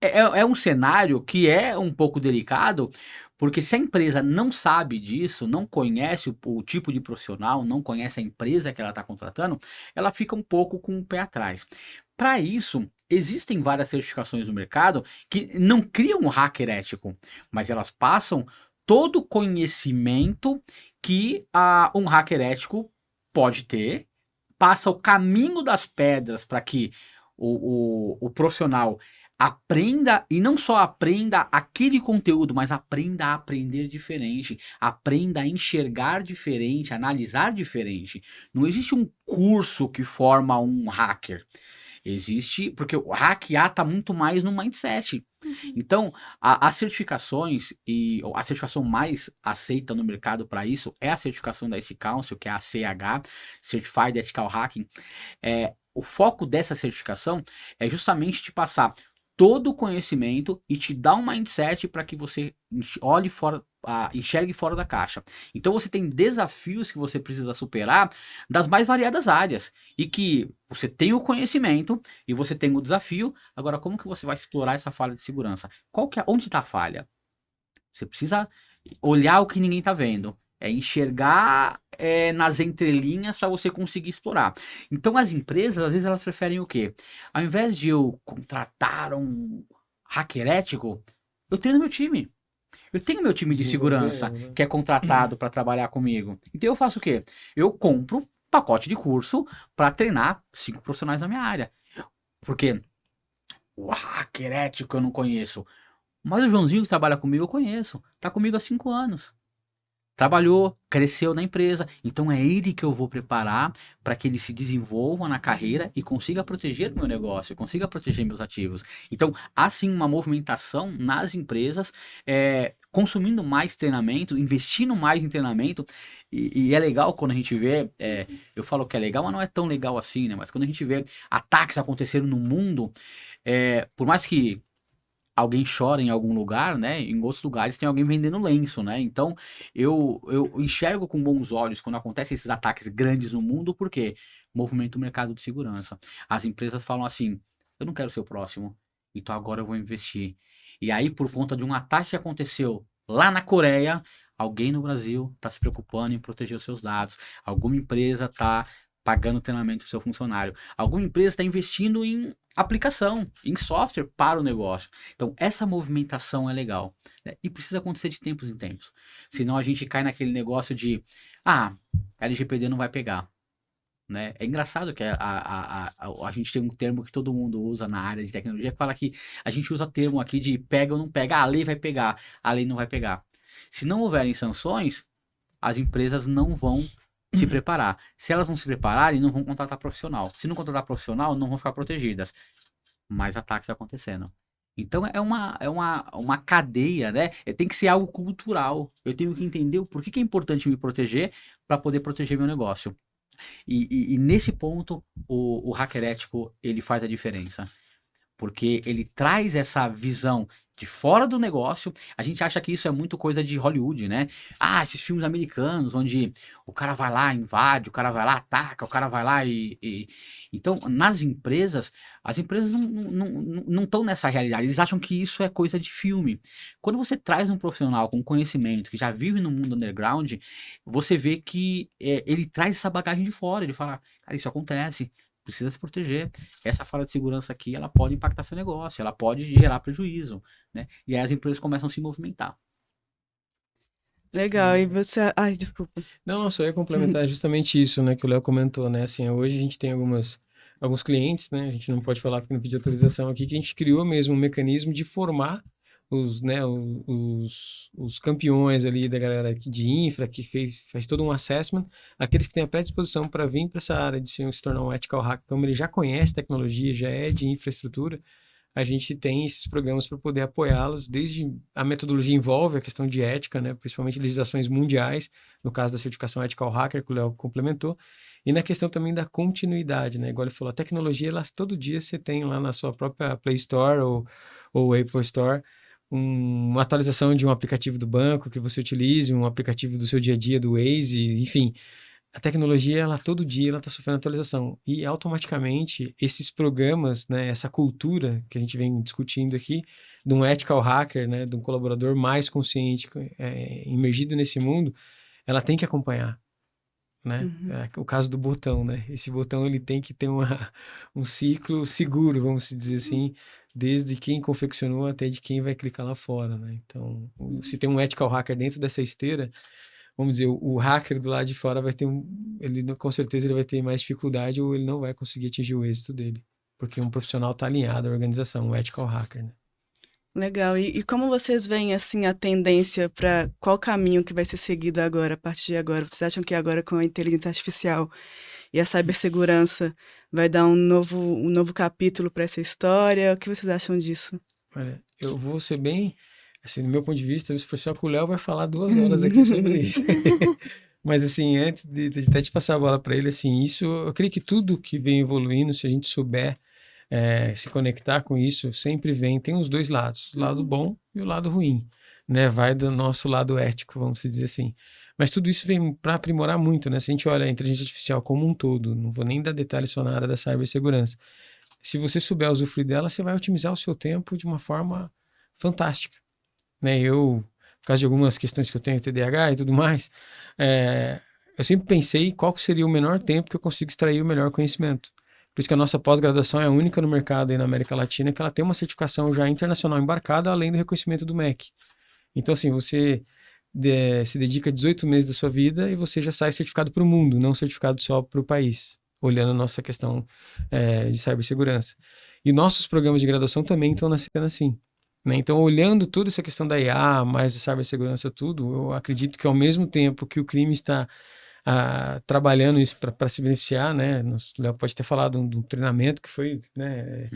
Speaker 4: É um cenário que é um pouco delicado, porque se a empresa não sabe disso, não conhece o tipo de profissional, não conhece a empresa que ela está contratando, ela fica um pouco com o pé atrás. Para isso, existem várias certificações no mercado que não criam um hacker ético, mas elas passam todo o conhecimento que um hacker ético pode ter, passa o caminho das pedras para que o profissional aprenda, e não só aprenda aquele conteúdo, mas aprenda a aprender diferente, aprenda a enxergar diferente, analisar diferente. Não existe um curso que forma um hacker. Existe, porque o hackear está muito mais no mindset. Então, as certificações, e a certificação mais aceita no mercado para isso é a certificação da IC Council, que é a CH, Certified Ethical Hacking. O foco dessa certificação é justamente te passar todo o conhecimento e te dar um mindset para que você olhe fora, enxergue fora da caixa. Então você tem desafios que você precisa superar das mais variadas áreas e que você tem o conhecimento e você tem o desafio. Agora, como que você vai explorar essa falha de segurança? Onde está a falha? Você precisa olhar o que ninguém está vendo. Enxergar nas entrelinhas para você conseguir explorar. Então as empresas, às vezes, elas preferem o quê? Ao invés de eu contratar um hacker ético, eu treino meu time. Eu tenho meu time de segurança
Speaker 3: Desenvolver, né?
Speaker 4: que é contratado para trabalhar comigo. Então eu faço o quê? Eu compro um pacote de curso para treinar 5 profissionais na minha área. Porque o hacker ético eu não conheço. Mas o Joãozinho que trabalha comigo eu conheço. Tá comigo há 5 anos. Trabalhou, cresceu na empresa, então é ele que eu vou preparar para que ele se desenvolva na carreira e consiga proteger meu negócio, consiga proteger meus ativos. Então, há sim uma movimentação nas empresas, consumindo mais treinamento, investindo mais em treinamento, e é legal quando a gente vê, eu falo que é legal, mas não é tão legal assim, né? Mas quando a gente vê ataques acontecendo no mundo, por mais que alguém chora em algum lugar, né? Em outros lugares tem alguém vendendo lenço, né? Então eu enxergo com bons olhos quando acontecem esses ataques grandes no mundo, porque movimenta o mercado de segurança. As empresas falam assim: eu não quero ser o próximo, então agora eu vou investir. E aí, por conta de um ataque que aconteceu lá na Coreia, alguém no Brasil está se preocupando em proteger os seus dados. Alguma empresa está pagando treinamento do seu funcionário. Alguma empresa está investindo em aplicação, em software para o negócio. Então, essa movimentação é legal, né? E precisa acontecer de tempos em tempos. Senão a gente cai naquele negócio de, LGPD não vai pegar. Né? É engraçado que a gente tem um termo que todo mundo usa na área de tecnologia que fala que a gente usa termo aqui de pega ou não pega. A lei vai pegar, a lei não vai pegar. Se não houverem sanções, as empresas não vão se preparar. Se elas não se prepararem, não vão contratar profissional. Se não contratar profissional, não vão ficar protegidas. Mais ataques acontecendo. Então é uma cadeia, né? Tem que ser algo cultural. Eu tenho que entender o porquê que é importante me proteger para poder proteger meu negócio. E nesse ponto, o hacker ético, ele faz a diferença. Porque ele traz essa visão de fora do negócio. A gente acha que isso é muito coisa de Hollywood, né? Esses filmes americanos, onde o cara vai lá, invade, o cara vai lá, ataca, o cara vai lá e... Então, nas empresas, as empresas não estão nessa realidade. Eles acham que isso é coisa de filme. Quando você traz um profissional com conhecimento, que já vive no mundo underground, você vê que ele traz essa bagagem de fora. Ele fala, cara, isso acontece. Precisa se proteger. Essa falha de segurança aqui, ela pode impactar seu negócio, ela pode gerar prejuízo, né? E aí as empresas começam a se movimentar.
Speaker 2: Legal, e você... Ai, desculpa.
Speaker 3: Não, só ia complementar justamente isso, né, que o Léo comentou, né, assim, hoje a gente tem algumas alguns clientes, né? A gente não pode falar porque não pediu autorização aqui, que a gente criou mesmo um mecanismo de formar os, né, os campeões ali da galera de infra, que faz todo um assessment, aqueles que têm a predisposição para vir para essa área de se tornar um ethical hacker, como ele já conhece tecnologia, já é de infraestrutura, a gente tem esses programas para poder apoiá-los, desde a metodologia envolve a questão de ética, né, principalmente legislações mundiais, no caso da certificação Ethical Hacker, que o Léo complementou, e na questão também da continuidade, né, igual ele falou, a tecnologia, todo dia você tem lá na sua própria Play Store ou Apple Store, uma atualização de um aplicativo do banco que você utilize, um aplicativo do seu dia a dia, do Waze, enfim, a tecnologia, ela todo dia ela está sofrendo atualização e automaticamente esses programas, né, essa cultura que a gente vem discutindo aqui, de um ethical hacker, né, de um colaborador mais consciente, imergido nesse mundo, ela tem que acompanhar, né? É o caso do botão, né? Esse botão ele tem que ter um ciclo seguro, vamos dizer assim, desde quem confeccionou até de quem vai clicar lá fora, né? Então, se tem um ethical hacker dentro dessa esteira, vamos dizer, o hacker do lado de fora vai ter com certeza ele vai ter mais dificuldade ou ele não vai conseguir atingir o êxito dele, porque um profissional está alinhado à organização, um ethical hacker, né?
Speaker 2: Legal. E como vocês veem, assim, a tendência para qual caminho que vai ser seguido agora, a partir de agora? Vocês acham que agora com a inteligência artificial e a cibersegurança vai dar um novo capítulo para essa história? O que vocês acham disso?
Speaker 3: Olha, eu vou ser bem, assim, do meu ponto de vista, o pessoal que o Léo vai falar 2 horas aqui sobre isso. Mas, assim, antes de até te passar a bola para ele, assim, isso, eu creio que tudo que vem evoluindo, se a gente souber se conectar com isso, sempre tem os dois lados, o lado bom e o lado ruim, né? Vai do nosso lado ético, vamos dizer assim. Mas tudo isso vem para aprimorar muito, né? Se a gente olha a inteligência artificial como um todo, não vou nem dar detalhes só na área da cibersegurança. Se você souber usufruir dela, você vai otimizar o seu tempo de uma forma fantástica, né? Por causa de algumas questões que eu tenho, TDAH e tudo mais, eu sempre pensei qual seria o menor tempo que eu consigo extrair o melhor conhecimento. Por isso que a nossa pós-graduação é a única no mercado aí na América Latina que ela tem uma certificação já internacional embarcada, além do reconhecimento do MEC. Então, assim, você se dedica 18 meses da sua vida e você já sai certificado para o mundo, não certificado só para o país, olhando a nossa questão de cibersegurança. E nossos programas de graduação também estão nascendo assim, né? Então, olhando toda essa questão da IA, mais a cibersegurança, tudo, eu acredito que ao mesmo tempo que o crime está trabalhando isso para se beneficiar, né? O Léo pode ter falado de um treinamento que foi, né,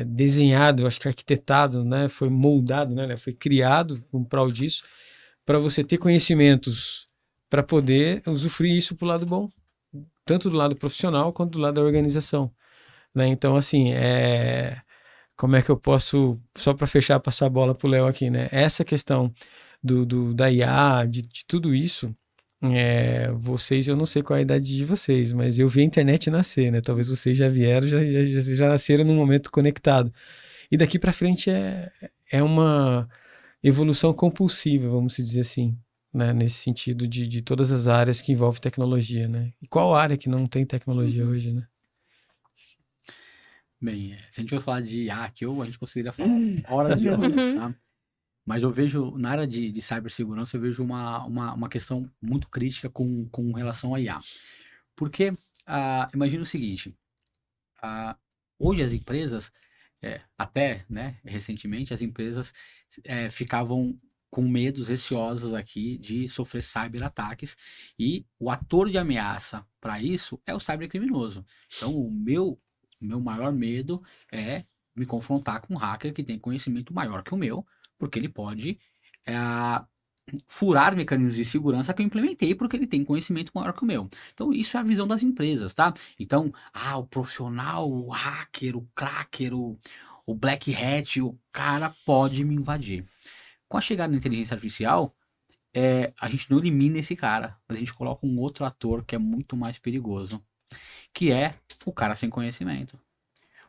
Speaker 3: desenhado, acho que arquitetado, né? Foi moldado, né? Foi criado com prol disso, para você ter conhecimentos para poder usufruir isso para o lado bom, tanto do lado profissional quanto do lado da organização, né? Então, assim, como é que eu posso, só para fechar, passar a bola para o Léo aqui, né? Essa questão da IA, de tudo isso, vocês, eu não sei qual é a idade de vocês, mas eu vi a internet nascer, né? Talvez vocês já vieram, já nasceram num momento conectado. E daqui para frente é uma evolução compulsiva, vamos dizer assim, né? Nesse sentido de todas as áreas que envolvem tecnologia, né? E qual área que não tem tecnologia hoje, né?
Speaker 4: Bem, se a gente for falar de IA aqui, a gente conseguiria falar horas e horas, tá? Mas eu vejo, na área de cibersegurança, eu vejo uma questão muito crítica com relação à IA. Porque, imagina o seguinte, hoje as empresas, até, né, recentemente, as empresas ficavam com medos receosos aqui de sofrer cyberataques, e o ator de ameaça para isso é o cybercriminoso. Então, o meu maior medo é me confrontar com um hacker que tem conhecimento maior que o meu, porque ele pode furar mecanismos de segurança que eu implementei, porque ele tem conhecimento maior que o meu. Então, isso é a visão das empresas, tá? Então, o profissional, o hacker, o cracker, o black hat, o cara pode me invadir. Com a chegada da inteligência artificial, a gente não elimina esse cara, mas a gente coloca um outro ator que é muito mais perigoso, que é o cara sem conhecimento.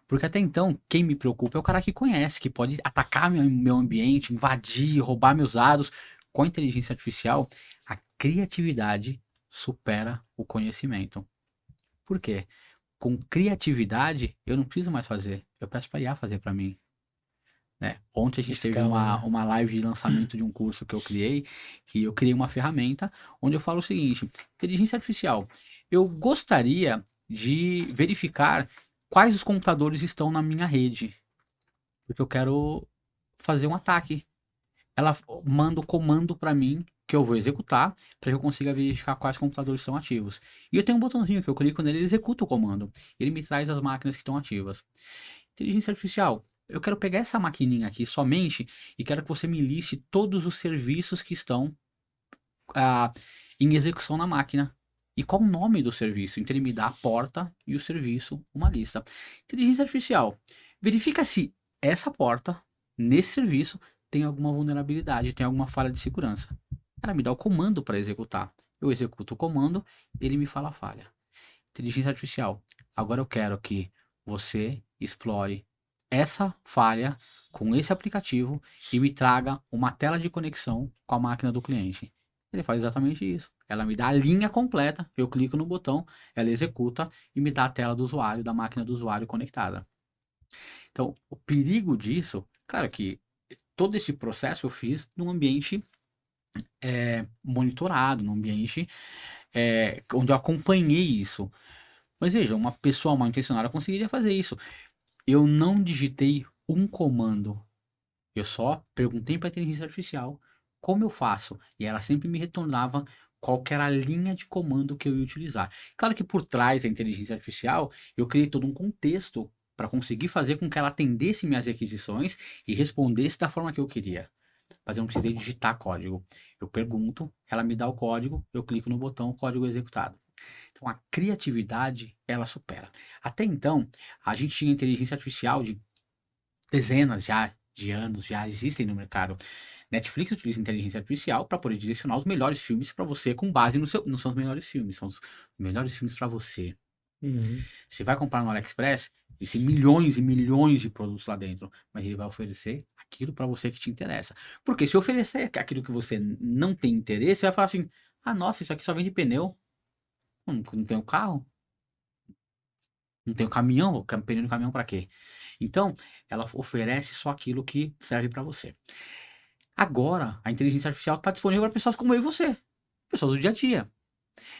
Speaker 4: Porque até então, quem me preocupa é o cara que conhece, que pode atacar meu ambiente, invadir, roubar meus dados. Com a inteligência artificial, a criatividade supera o conhecimento. Por quê? Com criatividade, eu não preciso mais fazer. Eu peço para a IA fazer para mim. Né? Ontem a gente teve uma live de lançamento de um curso que eu criei uma ferramenta onde eu falo o seguinte: inteligência artificial, eu gostaria de verificar quais os computadores estão na minha rede, porque eu quero fazer um ataque. Ela manda o comando para mim que eu vou executar para que eu consiga verificar quais computadores estão ativos. E eu tenho um botãozinho que eu clico nele e executa o comando. Ele me traz as máquinas que estão ativas. Inteligência artificial. Eu quero pegar essa maquininha aqui somente e quero que você me liste todos os serviços que estão em execução na máquina. E qual o nome do serviço? Então ele me dá a porta e o serviço, uma lista. Inteligência artificial. Verifica se essa porta, nesse serviço, tem alguma vulnerabilidade, tem alguma falha de segurança. Ela me dá o comando para executar. Eu executo o comando, ele me fala a falha. Inteligência artificial. Agora eu quero que você explore essa falha com esse aplicativo e me traga uma tela de conexão com a máquina do cliente. Ele faz exatamente isso. Ela me dá a linha completa, eu clico no botão, ela executa e me dá a tela do usuário, da máquina do usuário conectada. Então, o perigo disso, claro que todo esse processo eu fiz num ambiente monitorado, num ambiente onde eu acompanhei isso. Mas veja, uma pessoa mal intencionada conseguiria fazer isso. Eu não digitei um comando. Eu só perguntei para a inteligência artificial como eu faço. E ela sempre me retornava qual que era a linha de comando que eu ia utilizar. Claro que por trás da inteligência artificial, eu criei todo um contexto para conseguir fazer com que ela atendesse minhas requisições e respondesse da forma que eu queria. Mas eu não precisei digitar código. Eu pergunto, ela me dá o código, eu clico no botão, o código é executado. Então a criatividade, ela supera. Até então, a gente tinha inteligência artificial de dezenas de anos, já existem no mercado. Netflix utiliza inteligência artificial para poder direcionar os melhores filmes para você com base no seu... Não são os melhores filmes, são os melhores filmes para você. Você vai comprar no AliExpress, existem milhões e milhões de produtos lá dentro, mas ele vai oferecer aquilo para você que te interessa. Porque se oferecer aquilo que você não tem interesse, você vai falar assim, ah, nossa, isso aqui só vende pneu. Não tem um carro? Não tem um caminhão? Vou pneu no caminhão para quê? Então, ela oferece só aquilo que serve para você. Agora, a inteligência artificial está disponível para pessoas como eu e você. Pessoas do dia a dia.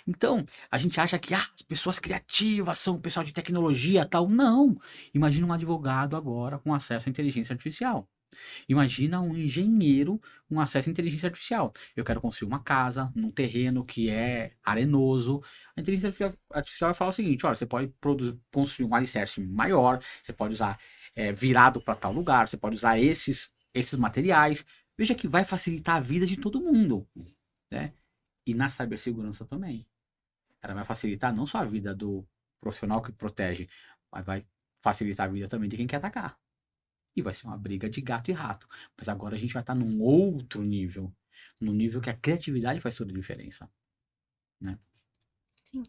Speaker 4: Então, a gente acha que as pessoas criativas são o pessoal de tecnologia e tal. Não. Imagina um advogado agora com acesso à inteligência artificial. Imagina um engenheiro com acesso à inteligência artificial. Eu quero construir uma casa num terreno que é arenoso. A inteligência artificial vai falar o seguinte, olha, você pode construir um alicerce maior, você pode usar virado para tal lugar, você pode usar esses materiais. Veja que vai facilitar a vida de todo mundo, né? E na cibersegurança também. Ela vai facilitar não só a vida do profissional que protege, mas vai facilitar a vida também de quem quer atacar. E vai ser uma briga de gato e rato. Mas agora a gente vai estar num outro nível. Num nível que a criatividade faz toda a diferença. Né?
Speaker 1: Sim.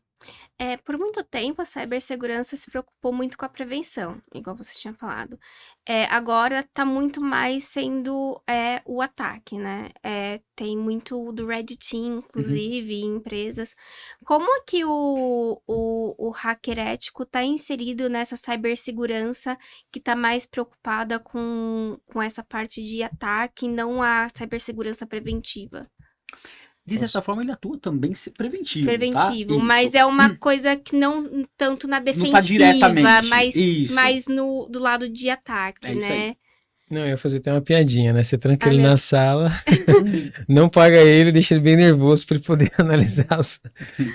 Speaker 1: Por muito tempo, a cibersegurança se preocupou muito com a prevenção, igual você tinha falado. Agora está muito mais sendo o ataque, né? Tem muito do Red Team, inclusive, em empresas. Como é que o hacker ético está inserido nessa cibersegurança que está mais preocupada com essa parte de ataque e não a cibersegurança preventiva?
Speaker 4: De certa forma, ele atua também preventivo,
Speaker 1: Preventivo,
Speaker 4: tá?
Speaker 1: mas é uma coisa que não tanto na defensiva,
Speaker 4: não tá diretamente.
Speaker 1: mas do lado de ataque,
Speaker 4: É isso
Speaker 1: né?
Speaker 4: aí.
Speaker 3: Não, eu ia fazer até uma piadinha, né? Você tranca ele na sala, não paga ele, deixa ele bem nervoso para ele poder analisar,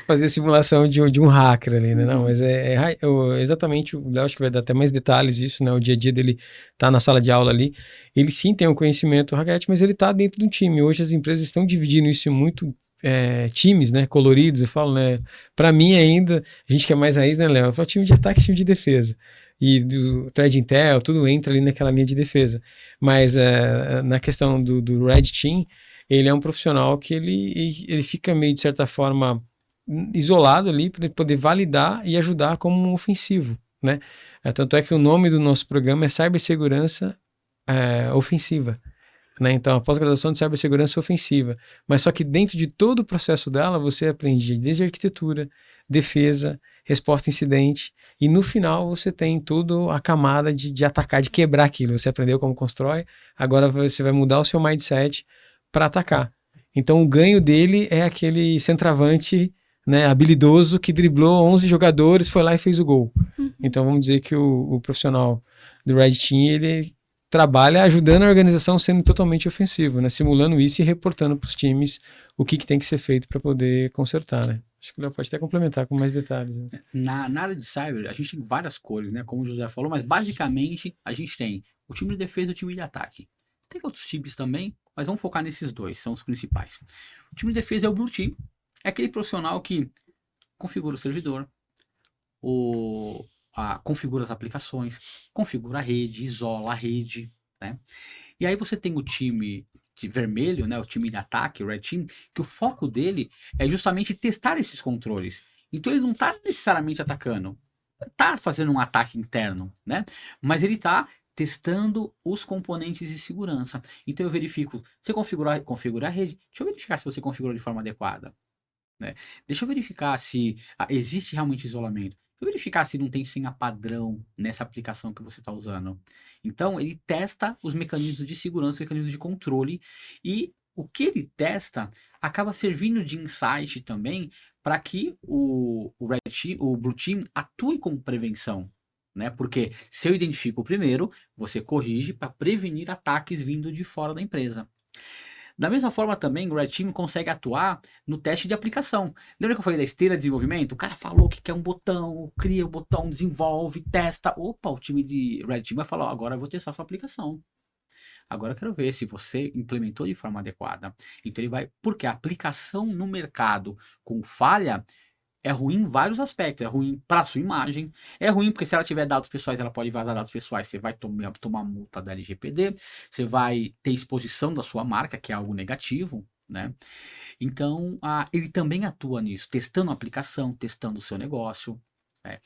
Speaker 3: fazer a simulação de um hacker ali, né? Não, mas exatamente, o Léo acho que vai dar até mais detalhes disso, né? O dia a dia dele tá na sala de aula ali, ele sim tem um conhecimento hacker, mas ele tá dentro de um time. Hoje as empresas estão dividindo isso em muito times, né? Coloridos, eu falo, né? Para mim ainda, a gente que é mais raiz, né, Léo? Eu falo time de ataque, time de defesa. E do Threat Intel, tudo entra ali naquela linha de defesa. Mas na questão do Red Team, ele é um profissional que ele fica meio, de certa forma, isolado ali para poder validar e ajudar como um ofensivo, né? Tanto é que o nome do nosso programa é Cibersegurança Ofensiva. Né? Então, a pós-graduação de cibersegurança ofensiva. Mas só que dentro de todo o processo dela, você aprende desde arquitetura, defesa, resposta a incidente, e no final você tem toda a camada de atacar, de quebrar aquilo. Você aprendeu como constrói, agora você vai mudar o seu mindset para atacar. Então, o ganho dele é aquele centroavante, né, habilidoso que driblou 11 jogadores, foi lá e fez o gol. Então vamos dizer que o profissional do Red Team, ele trabalha ajudando a organização sendo totalmente ofensivo, né? Simulando isso e reportando para os times o que tem que ser feito para poder consertar, né? Acho que o Léo pode até complementar com mais detalhes. Né?
Speaker 4: Na área de cyber, a gente tem várias cores, né? Como o José falou, mas basicamente a gente tem o time de defesa e o time de ataque. Tem outros times também, mas vamos focar nesses dois, são os principais. O time de defesa é o Blue Team, é aquele profissional que configura o servidor, configura as aplicações, configura a rede, isola a rede, né? E aí você tem o time de vermelho, né, o time de ataque, o Red Team, que o foco dele é justamente testar esses controles. Então ele não está necessariamente atacando, está fazendo um ataque interno, né? Mas ele está testando os componentes de segurança. Então eu verifico, você configura a rede, deixa eu verificar se você configurou de forma adequada. Né? Deixa eu verificar se existe realmente isolamento. Deixa eu verificar se não tem senha padrão nessa aplicação que você está usando. Então, ele testa os mecanismos de segurança, os mecanismos de controle, e o que ele testa acaba servindo de insight também para que o Blue Team atue com prevenção. Né? Porque se eu identifico o primeiro, você corrige para prevenir ataques vindo de fora da empresa. Da mesma forma também, o Red Team consegue atuar no teste de aplicação. Lembra que eu falei da esteira de desenvolvimento? O cara falou que quer um botão, cria o botão, desenvolve, testa. Opa, o time de Red Team vai falar, ó, agora eu vou testar a sua aplicação. Agora eu quero ver se você implementou de forma adequada. Então ele vai, porque a aplicação no mercado com falha é ruim em vários aspectos. É ruim para a sua imagem. É ruim porque se ela tiver dados pessoais, ela pode vazar dados pessoais. Você vai tomar multa da LGPD. Você vai ter exposição da sua marca, que é algo negativo, né? Então, ele também atua nisso, testando a aplicação, testando o seu negócio. Né?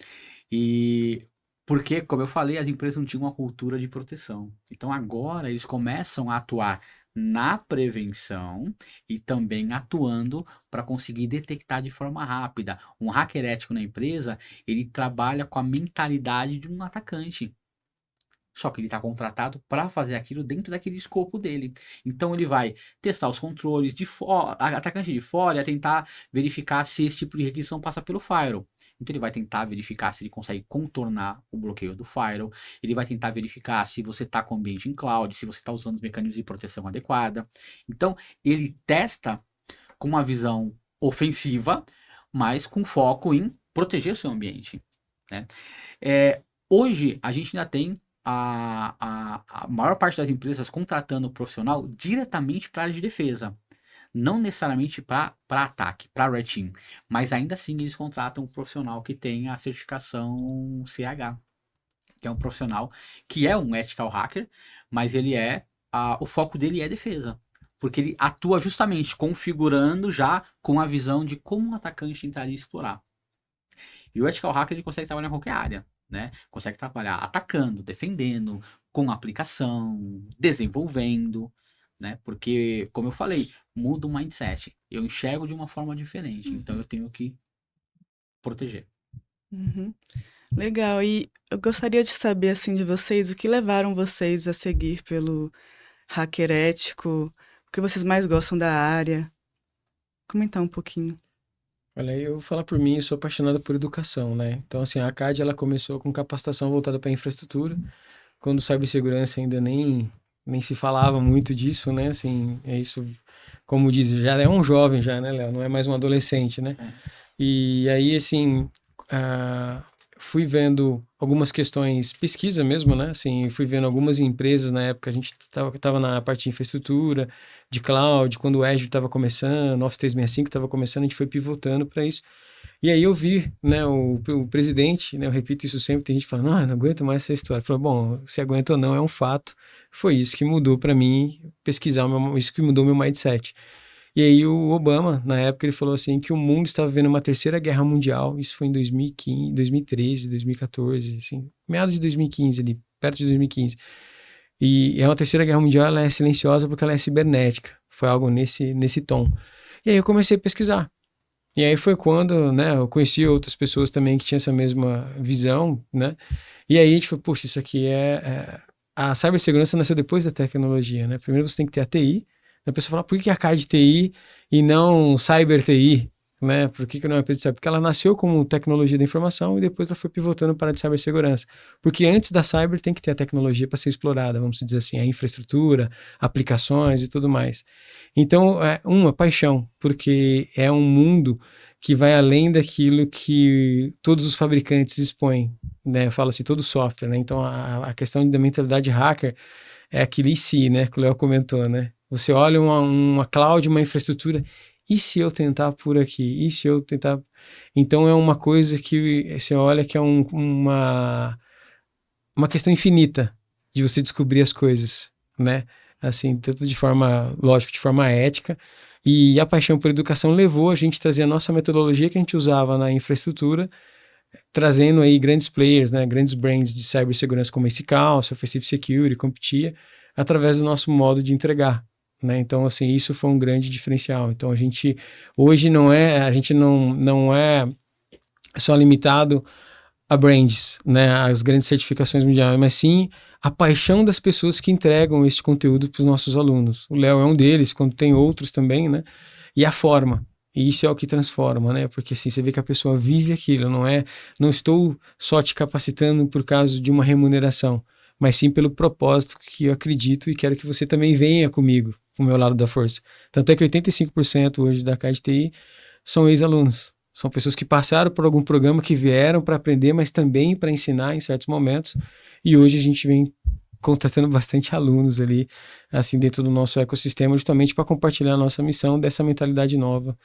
Speaker 4: E porque, como eu falei, as empresas não tinham uma cultura de proteção. Então, agora eles começam a atuar na prevenção e também atuando para conseguir detectar de forma rápida. Um hacker ético na empresa, ele trabalha com a mentalidade de um atacante. Só que ele está contratado para fazer aquilo dentro daquele escopo dele. Então ele vai testar os controles de fora, atacante de fora, e tentar verificar se esse tipo de requisição passa pelo firewall. Então ele vai tentar verificar se ele consegue contornar o bloqueio do firewall. Ele vai tentar verificar se você está com o ambiente em cloud, se você está usando os mecanismos de proteção adequada. Então ele testa com uma visão ofensiva, mas com foco em proteger o seu ambiente. Né? Hoje a gente ainda tem a maior parte das empresas contratando o profissional diretamente para a área de defesa. Não necessariamente para ataque, para Red Team. Mas ainda assim eles contratam um profissional que tem a certificação CH. Que é um profissional que é um ethical hacker, mas ele o foco dele é defesa. Porque ele atua justamente configurando já com a visão de como um atacante tentaria explorar. E o ethical hacker ele consegue trabalhar em qualquer área. Né? Consegue trabalhar atacando, defendendo, com aplicação, desenvolvendo, né? Porque, como eu falei, muda o mindset. Eu enxergo de uma forma diferente, então eu tenho que proteger.
Speaker 2: Uhum. Legal. E eu gostaria de saber, assim, de vocês, o que levaram vocês a seguir pelo hacker ético, o que vocês mais gostam da área. Comentar um pouquinho.
Speaker 3: Olha, eu vou falar por mim, eu sou apaixonado por educação, né? Então, assim, a CAD, ela começou com capacitação voltada para infraestrutura, quando cibersegurança ainda nem se falava muito disso, né? Assim, é isso, como diz, já é um jovem já, né, Léo? Não é mais um adolescente, né? E aí, assim, fui vendo algumas questões, pesquisa mesmo, né? Assim, fui vendo algumas empresas na época, a gente estava na parte de infraestrutura, de cloud, quando o Azure estava começando, o Office 365 estava começando, a gente foi pivotando para isso. E aí eu vi, né, o presidente, né, eu repito isso sempre, tem gente que fala, não aguento mais essa história. Eu falo, bom, se aguenta ou não é um fato. Foi isso que mudou para mim, pesquisar, isso que mudou meu mindset. E aí o Obama, na época, ele falou assim que o mundo estava vivendo uma terceira guerra mundial, isso foi em 2015, 2013, 2014, assim, meados de 2015 ali, perto de 2015. E é uma terceira guerra mundial, ela é silenciosa porque ela é cibernética, foi algo nesse tom. E aí eu comecei a pesquisar. E aí foi quando, né, eu conheci outras pessoas também que tinham essa mesma visão, né, e aí a gente falou, poxa, isso aqui a cibersegurança nasceu depois da tecnologia, né, primeiro você tem que ter a TI, a pessoa fala, por que a CAD TI e não Cyber TI? né? Por que não é uma empresa de cyber? Porque ela nasceu como tecnologia da informação e depois ela foi pivotando para a de cibersegurança. Porque antes da cyber tem que ter a tecnologia para ser explorada, vamos dizer assim, a infraestrutura, aplicações e tudo mais. Então, uma paixão, porque é um mundo que vai além daquilo que todos os fabricantes expõem, né? Eu falo assim, todo software, né? Então, a questão da mentalidade hacker é aquele e se, né? Que o Léo comentou, né? Você olha uma cloud, uma infraestrutura, e se eu tentar por aqui? E se eu tentar... Então, é uma coisa que você olha que é uma questão infinita de você descobrir as coisas, né? Assim, tanto de forma, lógico, de forma ética, e a paixão por educação levou a gente a trazer a nossa metodologia que a gente usava na infraestrutura, trazendo aí grandes players, né, grandes brands de cibersegurança como Ace Council, Offensive Security, Competia, através do nosso modo de entregar, né? Então, assim, isso foi um grande diferencial. Então, a gente hoje não é só limitado a brands, né, as grandes certificações mundiais, mas sim a paixão das pessoas que entregam esse conteúdo para os nossos alunos. O Léo é um deles, quando tem outros também, né? E a forma. E isso é o que transforma, né? Porque assim, você vê que a pessoa vive aquilo, não estou só te capacitando por causa de uma remuneração, mas sim pelo propósito que eu acredito e quero que você também venha comigo, o meu lado da força. Tanto é que 85% hoje da KTI são ex-alunos. São pessoas que passaram por algum programa, que vieram para aprender, mas também para ensinar em certos momentos. E hoje a gente vem contratando bastante alunos ali, assim, dentro do nosso ecossistema, justamente para compartilhar a nossa missão dessa mentalidade nova,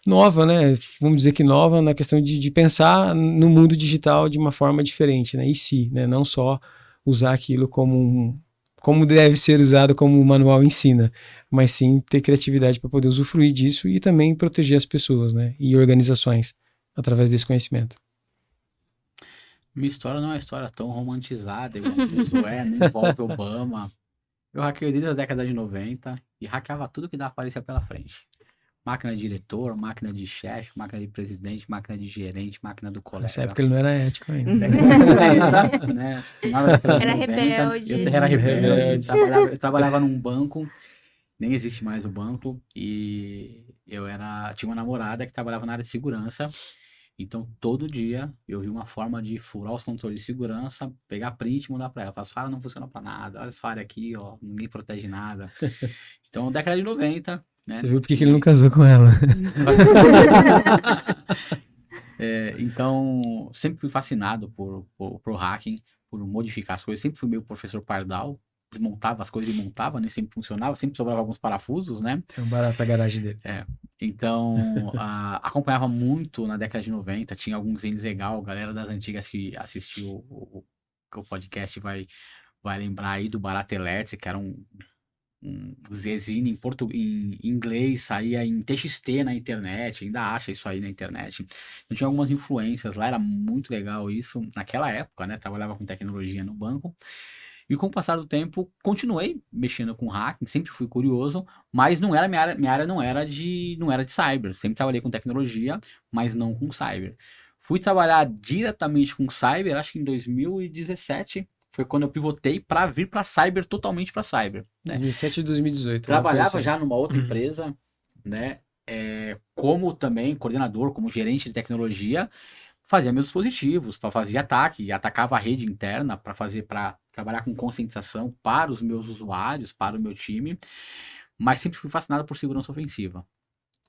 Speaker 3: nova, né? Vamos dizer que nova na questão de pensar no mundo digital de uma forma diferente, né? E se, né? Não só usar aquilo como deve ser usado como o manual ensina, mas sim ter criatividade para poder usufruir disso e também proteger as pessoas, né? E organizações através desse conhecimento.
Speaker 4: Minha história não é uma história tão romantizada, igual o Josué, não envolve Obama. Eu hackeei desde a década de 90 e hackeava tudo que aparecia pela frente. Máquina de diretor, máquina de chefe, máquina de presidente, máquina de gerente, máquina do colega.
Speaker 3: Nessa época ele não era ético ainda.
Speaker 4: Né?
Speaker 1: Era rebelde.
Speaker 4: Eu era rebelde. Eu trabalhava num banco, nem existe mais o banco, e tinha uma namorada que trabalhava na área de segurança. Então, todo dia eu vi uma forma de furar os controles de segurança, pegar print e mandar pra ela. Falar, esse não funciona pra nada, olha esse firewall aqui, ó, ninguém protege nada. Então, década de 90, né?
Speaker 3: Você viu por que ele não casou com ela?
Speaker 4: Então, sempre fui fascinado por hacking, por modificar as coisas. Sempre fui meio professor Pardal, desmontava as coisas e montava, nem sempre funcionava, sempre sobrava alguns parafusos, né?
Speaker 3: É um barato a garagem dele.
Speaker 4: Então, acompanhava muito na década de 90, tinha alguns zines legais, galera das antigas que assistiu o podcast vai lembrar aí do Barata Elétrica, era um zine em inglês, saía em TXT na internet, ainda acha isso aí na internet. Então tinha algumas influências lá, era muito legal isso naquela época, né? Trabalhava com tecnologia no banco. E com o passar do tempo, continuei mexendo com hacking, sempre fui curioso, mas não era minha área não era de cyber. Sempre trabalhei com tecnologia, mas não com cyber. Fui trabalhar diretamente com cyber, acho que em 2017, foi quando eu pivotei para vir para cyber, totalmente para cyber. Né?
Speaker 3: 2017 e 2018.
Speaker 4: Trabalhava já numa outra empresa, né? Como também coordenador, como gerente de tecnologia, fazia meus dispositivos para fazer ataque, e atacava a rede interna para trabalhar com conscientização para os meus usuários, para o meu time, mas sempre fui fascinado por segurança ofensiva.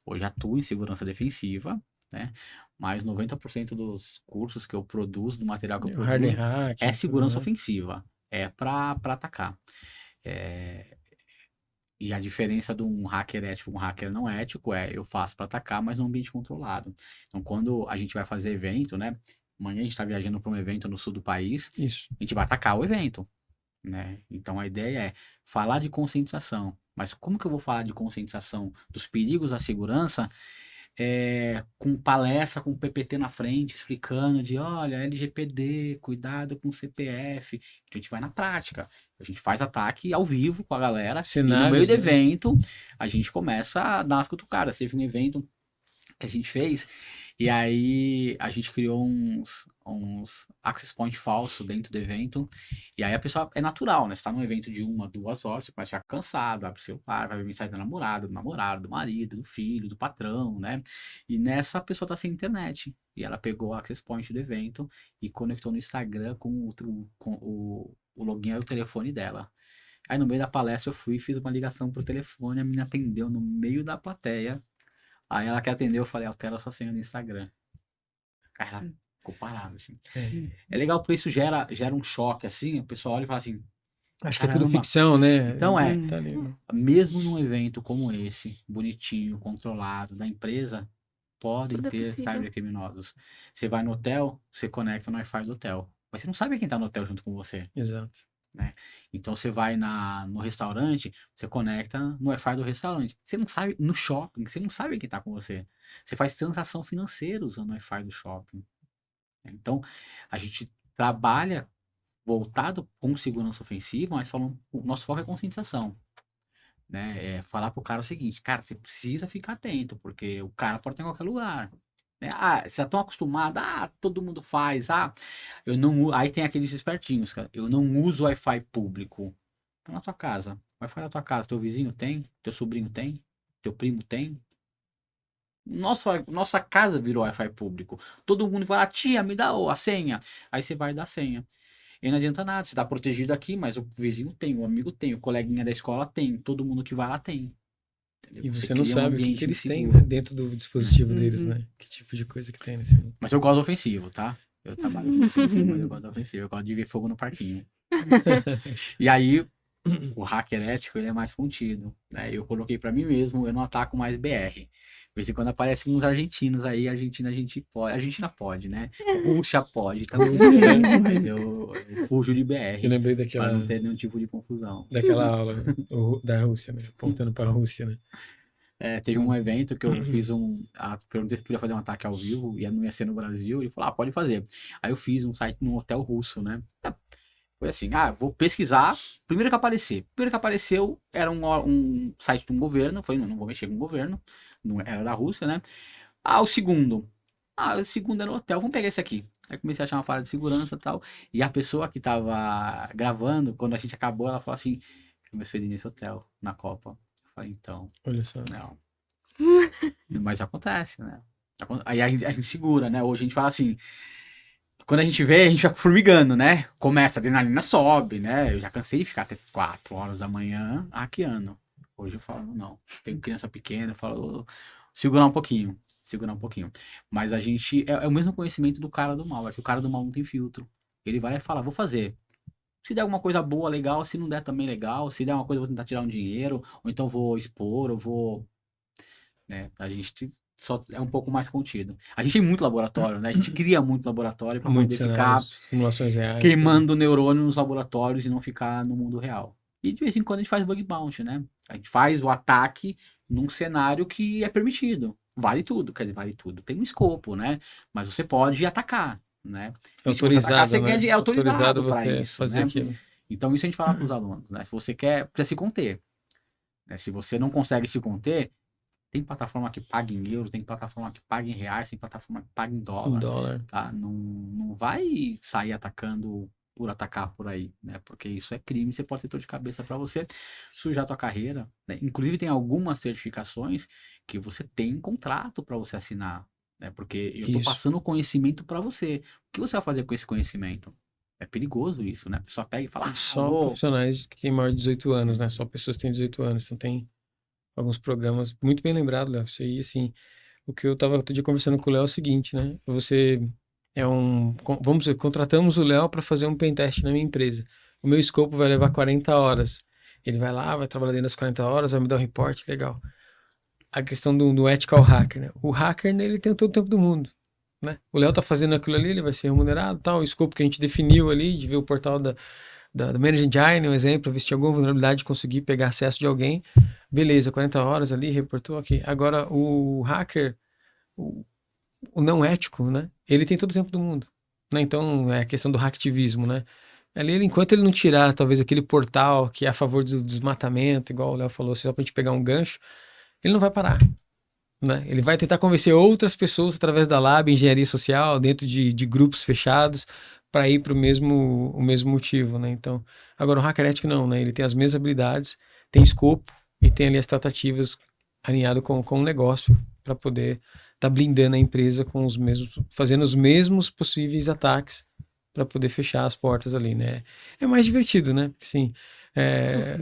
Speaker 4: Hoje atuo em segurança defensiva, né? Mas 90% dos cursos que eu produzo, do material que eu produzo, é segurança ofensiva, é para atacar. E a diferença de um hacker ético e um hacker não ético eu faço para atacar, mas num ambiente controlado. Então, quando a gente vai fazer evento, né? Amanhã a gente está viajando para um evento no sul do país,
Speaker 3: isso.
Speaker 4: A gente vai atacar o evento, né? Então, a ideia é falar de conscientização. Mas como que eu vou falar de conscientização dos perigos da segurança com palestra, com PPT na frente, explicando olha, LGPD, cuidado com CPF. A gente vai na prática. A gente faz ataque ao vivo com a galera.
Speaker 3: Cenários,
Speaker 4: e no meio do evento, a gente começa a dar umas cutucadas. Teve um evento que a gente fez E aí a gente criou uns access point falso dentro do evento. E aí a pessoa é natural, né? Você tá num evento de 1 a 2 horas, você começa a ficar cansado, abre o celular, vai ver mensagem da namorada, do namorado, do marido, do filho, do patrão, né? E nessa a pessoa tá sem internet. E ela pegou o access point do evento e conectou no Instagram com o login e o telefone dela. Aí no meio da palestra eu fui e fiz uma ligação pro telefone, a menina atendeu no meio da plateia. Aí ela que atendeu, eu falei, altera sua senha do Instagram. Aí ela ficou parada, assim. É legal porque isso gera um choque, assim, o pessoal olha e fala assim,
Speaker 3: Acho que é tudo
Speaker 4: caramba.
Speaker 3: ficção, né?
Speaker 4: Então
Speaker 3: Tá ali.
Speaker 4: mesmo num evento como esse, bonitinho, controlado, da empresa, podem
Speaker 1: Tudo é
Speaker 4: ter
Speaker 1: possível.
Speaker 4: cybercriminosos. Você vai no hotel, você conecta no Wi-Fi do hotel. Mas você não sabe quem tá no hotel junto com você.
Speaker 3: Exato.
Speaker 4: Né? Então você vai no restaurante, você conecta no Wi-Fi do restaurante. Você não sabe, no shopping, você não sabe quem está com você. Você faz transação financeira usando o Wi-Fi do shopping. Então, a gente trabalha voltado com segurança ofensiva, mas o nosso foco é conscientização. Né? É falar pro cara o seguinte, cara, você precisa ficar atento, porque o cara pode estar em qualquer lugar. Né? Ah, você tá tão acostumado, todo mundo faz, eu não. Aí tem aqueles espertinhos, cara. Eu não uso Wi-Fi público. Tá na tua casa. Wi-Fi na tua casa. Teu vizinho tem? Teu sobrinho tem? Teu primo tem? Nossa casa virou Wi-Fi público. Todo mundo vai lá, tia, me dá a senha. Aí você vai dar a senha. E não adianta nada, você tá protegido aqui, mas o vizinho tem, o amigo tem, o coleguinha da escola tem, todo mundo que vai lá tem. Entendeu?
Speaker 3: E você não
Speaker 4: cria
Speaker 3: sabe o que
Speaker 4: ambiente
Speaker 3: eles têm,
Speaker 4: inseguro.
Speaker 3: né, dentro do dispositivo deles, né? Que tipo de coisa que tem nesse.
Speaker 4: Mas eu gosto do ofensivo, tá? Eu trabalho com ofensivo, mas eu gosto do ofensivo. Eu gosto de ver fogo no parquinho. E aí, o hacker ético, ele é mais contido. Né? Eu coloquei pra mim mesmo, eu não ataco mais BR. De vez em quando aparecem uns argentinos aí, Argentina a gente pode. Argentina pode, né? Rússia pode também. Mas eu fujo de BR.
Speaker 3: Eu lembrei
Speaker 4: Pra
Speaker 3: daquela,
Speaker 4: não ter nenhum tipo de confusão.
Speaker 3: daquela aula da Rússia, né? Apontando para a Rússia, né?
Speaker 4: Teve um evento que eu fiz perguntei se podia fazer um ataque ao vivo, e não ia ser no Brasil, ele falou, pode fazer. Aí eu fiz um site num hotel russo, né? Foi assim, vou pesquisar, primeiro que aparecer. Primeiro que apareceu era um site de um governo, eu falei, não vou mexer com o governo, não era da Rússia, né? O segundo era no hotel, vamos pegar esse aqui. Aí comecei a achar uma falha de segurança e tal, e a pessoa que tava gravando, quando a gente acabou, ela falou assim, eu me hospedei nesse hotel, na Copa. Eu falei, então,
Speaker 3: Olha só.
Speaker 4: não. Mas acontece, né? Aí a gente segura, né? Hoje a gente fala assim, quando a gente vê, a gente fica formigando, né? Começa, a adrenalina sobe, né? Eu já cansei de ficar até 4 horas da manhã hackeando. Hoje eu falo, não. Tem criança pequena, eu falo, segurar um pouquinho. Mas a gente, é o mesmo conhecimento do cara do mal, é que o cara do mal não tem filtro. Ele vai lá e fala, vou fazer. Se der alguma coisa boa, legal. Se não der, também legal. Se der uma coisa, eu vou tentar tirar um dinheiro. Ou então vou expor, ou vou... Né? A gente só é um pouco mais contido. A gente tem muito laboratório, né? A gente cria muito laboratório para
Speaker 3: Muitos
Speaker 4: poder ficar
Speaker 3: cenários, simulações reais.
Speaker 4: queimando neurônio nos laboratórios e não ficar no mundo real. E de vez em quando a gente faz bug bounty, né? A gente faz o ataque num cenário que é permitido. Vale tudo, quer dizer, vale tudo. Tem um escopo, né? Mas você pode atacar, né?
Speaker 3: É
Speaker 4: E se você atacar,
Speaker 3: autorizado,
Speaker 4: você
Speaker 3: né?
Speaker 4: é autorizado para
Speaker 3: você
Speaker 4: isso,
Speaker 3: fazer
Speaker 4: né?
Speaker 3: aquilo.
Speaker 4: Então isso a gente fala para os alunos, né? Se você precisa se conter. Né? Se você não consegue se conter, tem plataforma que paga em euro, tem plataforma que paga em reais, tem plataforma que paga em dólar.
Speaker 3: Em dólar.
Speaker 4: Tá? Não vai sair atacando por atacar por aí, né? Porque isso é crime, você pode ter dor de cabeça para você sujar a tua carreira. Né? Inclusive tem algumas certificações que você tem contrato para você assinar, né? Porque eu tô
Speaker 3: Isso.
Speaker 4: passando o conhecimento para você. O que você vai fazer com esse conhecimento? É perigoso isso, né? A pessoa pega e fala,
Speaker 3: Só profissionais que têm maior de 18 anos, né? Só pessoas que têm 18 anos. Então tem alguns programas. Muito bem lembrado, Léo. Isso aí, assim, o que eu tava outro dia conversando com o Léo é o seguinte, né? Você vamos dizer, contratamos o Léo para fazer um pentest na minha empresa. O meu escopo vai levar 40 horas. Ele vai lá, vai trabalhar dentro das 40 horas, vai me dar um report, legal. A questão do ethical hacker, né? O hacker, ele tem todo o tempo do mundo, né? O Léo tá fazendo aquilo ali, ele vai ser remunerado, tal. O escopo que a gente definiu ali, de ver o portal da Managed Engine, um exemplo, ver se tinha alguma vulnerabilidade, conseguir pegar acesso de alguém. Beleza, 40 horas ali, reportou aqui. Agora, o hacker, o não ético, né? Ele tem todo o tempo do mundo, né? Então, é a questão do hacktivismo, né? Ali, enquanto ele não tirar, talvez, aquele portal que é a favor do desmatamento, igual o Léo falou, só pra gente pegar um gancho, ele não vai parar. né? Ele vai tentar convencer outras pessoas através da Lab, engenharia social, dentro de grupos fechados, para ir para o mesmo motivo, né? Então, agora o hacker ético não, né? Ele tem as mesmas habilidades, tem escopo e tem ali as tratativas alinhado com o negócio para poder estar blindando a empresa com os mesmos, fazendo os mesmos possíveis ataques para poder fechar as portas ali, né? É mais divertido, né? Porque, assim,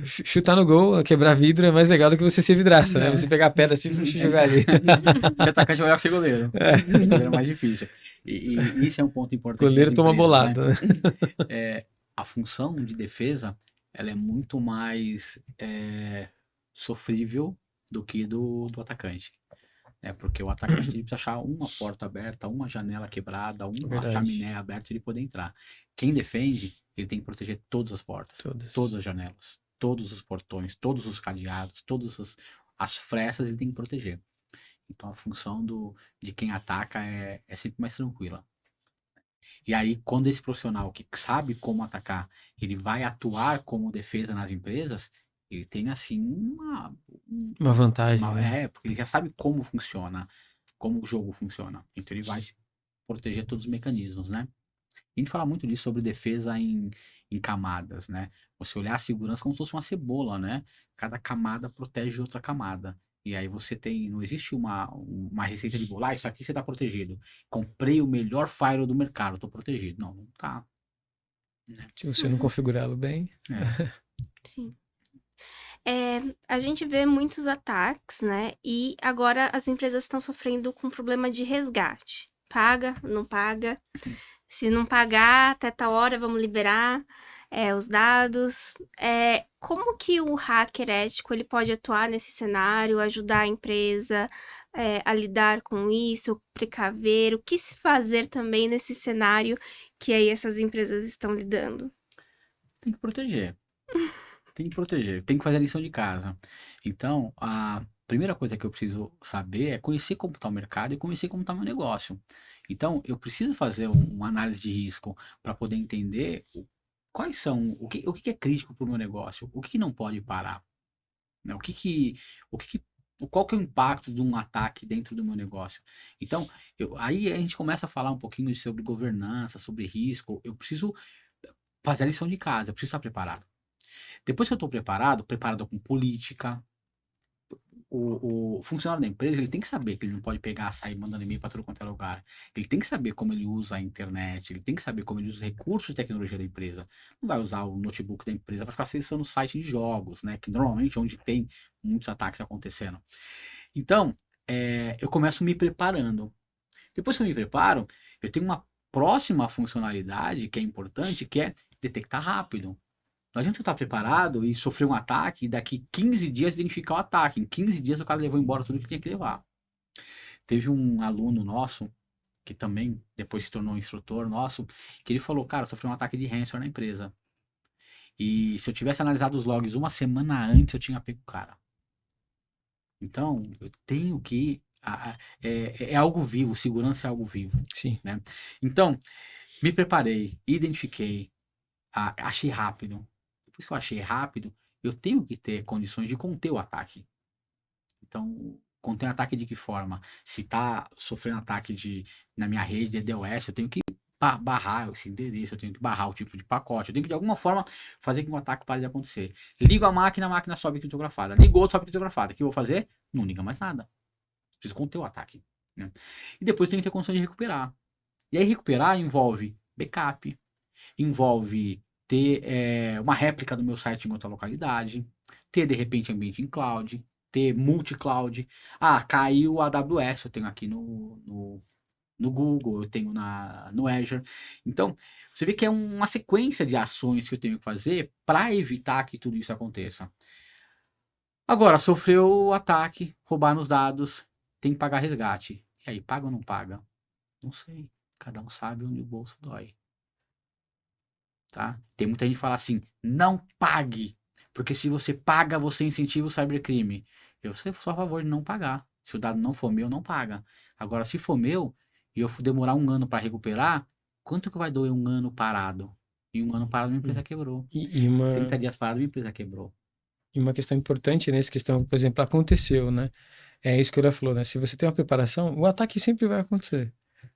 Speaker 3: chutar no gol, quebrar vidro é mais legal do que você ser vidraça, né? Você pegar a pedra assim e jogar ali.
Speaker 4: Ser atacante é melhor que ser goleiro. Ser goleiro é mais difícil. E isso é um ponto importante.
Speaker 3: Goleiro
Speaker 4: das
Speaker 3: toma
Speaker 4: empresas,
Speaker 3: bolada, né?
Speaker 4: A função de defesa, ela é muito mais sofrível do que do atacante. Porque o atacante ele precisa achar uma porta aberta, uma janela quebrada, uma
Speaker 3: Verdade.
Speaker 4: chaminé aberta para ele poder entrar. Quem defende, ele tem que proteger todas as portas, todas as janelas, todos os portões, todos os cadeados, todas as frestas ele tem que proteger. Então a função de quem ataca é sempre mais tranquila. E aí, quando esse profissional que sabe como atacar, ele vai atuar como defesa nas empresas, ele tem, assim,
Speaker 3: uma vantagem, né?
Speaker 4: porque ele já sabe como funciona, como o jogo funciona. Então, ele vai proteger todos os mecanismos, né? A gente fala muito disso sobre defesa em camadas, né? Você olhar a segurança como se fosse uma cebola, né? Cada camada protege outra camada. E aí você não existe uma receita de bolo. Isso aqui você tá protegido. Comprei o melhor firewall do mercado, tô protegido. Não tá.
Speaker 3: Se você não configurá-lo bem.
Speaker 1: Sim. A gente vê muitos ataques, né? E agora as empresas estão sofrendo com problema de resgate. Paga, não paga. Se não pagar, até tal hora vamos liberar os dados. Como que o hacker ético ele pode atuar nesse cenário, ajudar a empresa a lidar com isso, precaver? O que se fazer também nesse cenário que aí essas empresas estão lidando?
Speaker 4: Tem que proteger. Tem que proteger. Tem que fazer a lição de casa. Então, a primeira coisa que eu preciso saber é conhecer como está o mercado e conhecer como está o meu negócio. Então, eu preciso fazer uma análise de risco para poder entender quais são, o que é crítico para o meu negócio, o que não pode parar, né? Qual que é o impacto de um ataque dentro do meu negócio. Então, aí a gente começa a falar um pouquinho sobre governança, sobre risco. Eu preciso fazer a lição de casa, eu preciso estar preparado. Depois que eu estou preparado com política, o funcionário da empresa, ele tem que saber que ele não pode pegar, sair mandando e-mail para todo quanto é lugar. Ele tem que saber como ele usa a internet, ele tem que saber como ele usa os recursos de tecnologia da empresa. Não vai usar o notebook da empresa para ficar acessando o site de jogos, né? Que normalmente é onde tem muitos ataques acontecendo. Então, eu começo me preparando. Depois que eu me preparo, eu tenho uma próxima funcionalidade que é importante, que é detectar rápido. Não adianta eu estar preparado e sofrer um ataque e daqui 15 dias identificar o ataque. Em 15 dias o cara levou embora tudo que tinha que levar. Teve um aluno nosso, que também depois se tornou um instrutor nosso, que ele falou, cara, sofreu um ataque de ransomware na empresa. E se eu tivesse analisado os logs uma semana antes, eu tinha pego o cara. Então, eu tenho que... É algo vivo, segurança é algo vivo.
Speaker 3: Sim.
Speaker 4: Né? Então, me preparei, identifiquei, achei rápido. Depois que eu achei rápido, eu tenho que ter condições de conter o ataque. Então, conter o ataque de que forma? Se está sofrendo ataque na minha rede de DDoS, eu tenho que barrar esse endereço, eu tenho que barrar o tipo de pacote, eu tenho que de alguma forma fazer com que o ataque pare de acontecer. Ligo a máquina sobe criptografada. Ligou, sobe criptografada. O que eu vou fazer? Não liga mais nada. Preciso conter o ataque. Né? E depois tenho que ter condição de recuperar. E aí recuperar envolve backup, envolve ter uma réplica do meu site em outra localidade, ter de repente ambiente em cloud, ter multi-cloud. Caiu a AWS, eu tenho aqui no Google, eu tenho no Azure. Então, você vê que é uma sequência de ações que eu tenho que fazer para evitar que tudo isso aconteça. Agora, sofreu o ataque, roubaram os dados, tem que pagar resgate. E aí, paga ou não paga? Não sei. Cada um sabe onde o bolso dói. Tá? Tem muita gente que fala assim, não pague, porque se você paga, você incentiva o cybercrime. Eu sou a favor de não pagar. Se o dado não for meu, não paga. Agora, se for meu, e eu demorar 1 ano para recuperar, quanto que vai doer 1 ano parado? E 1 ano parado, minha empresa quebrou. 30 dias parado, minha empresa quebrou.
Speaker 3: E uma questão importante nessa questão, por exemplo, aconteceu, né? É isso que o Léo falou, né? Se você tem uma preparação, o ataque sempre vai acontecer.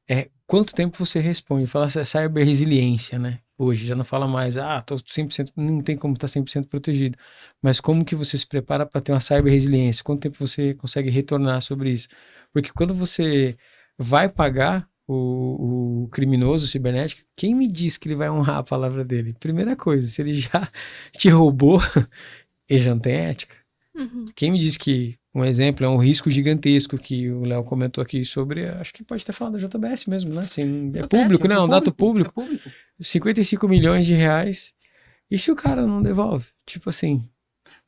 Speaker 3: É quanto tempo você responde. Fala cyber resiliência, né? Hoje já não fala mais, tô 100%, não tem como estar 100% protegido. Mas como que você se prepara para ter uma cyber resiliência? Quanto tempo você consegue retornar sobre isso? Porque quando você vai pagar o criminoso cibernético, quem me diz que ele vai honrar a palavra dele? Primeira coisa, se ele já te roubou, ele já não tem ética.
Speaker 1: Uhum.
Speaker 3: Quem me diz que um exemplo é um risco gigantesco que o Léo comentou aqui sobre, acho que pode ter falado da JBS mesmo, né? Assim, é público, né? É um dado público.
Speaker 4: É público.
Speaker 3: 55 milhões de reais. E se o cara não devolve? Tipo assim,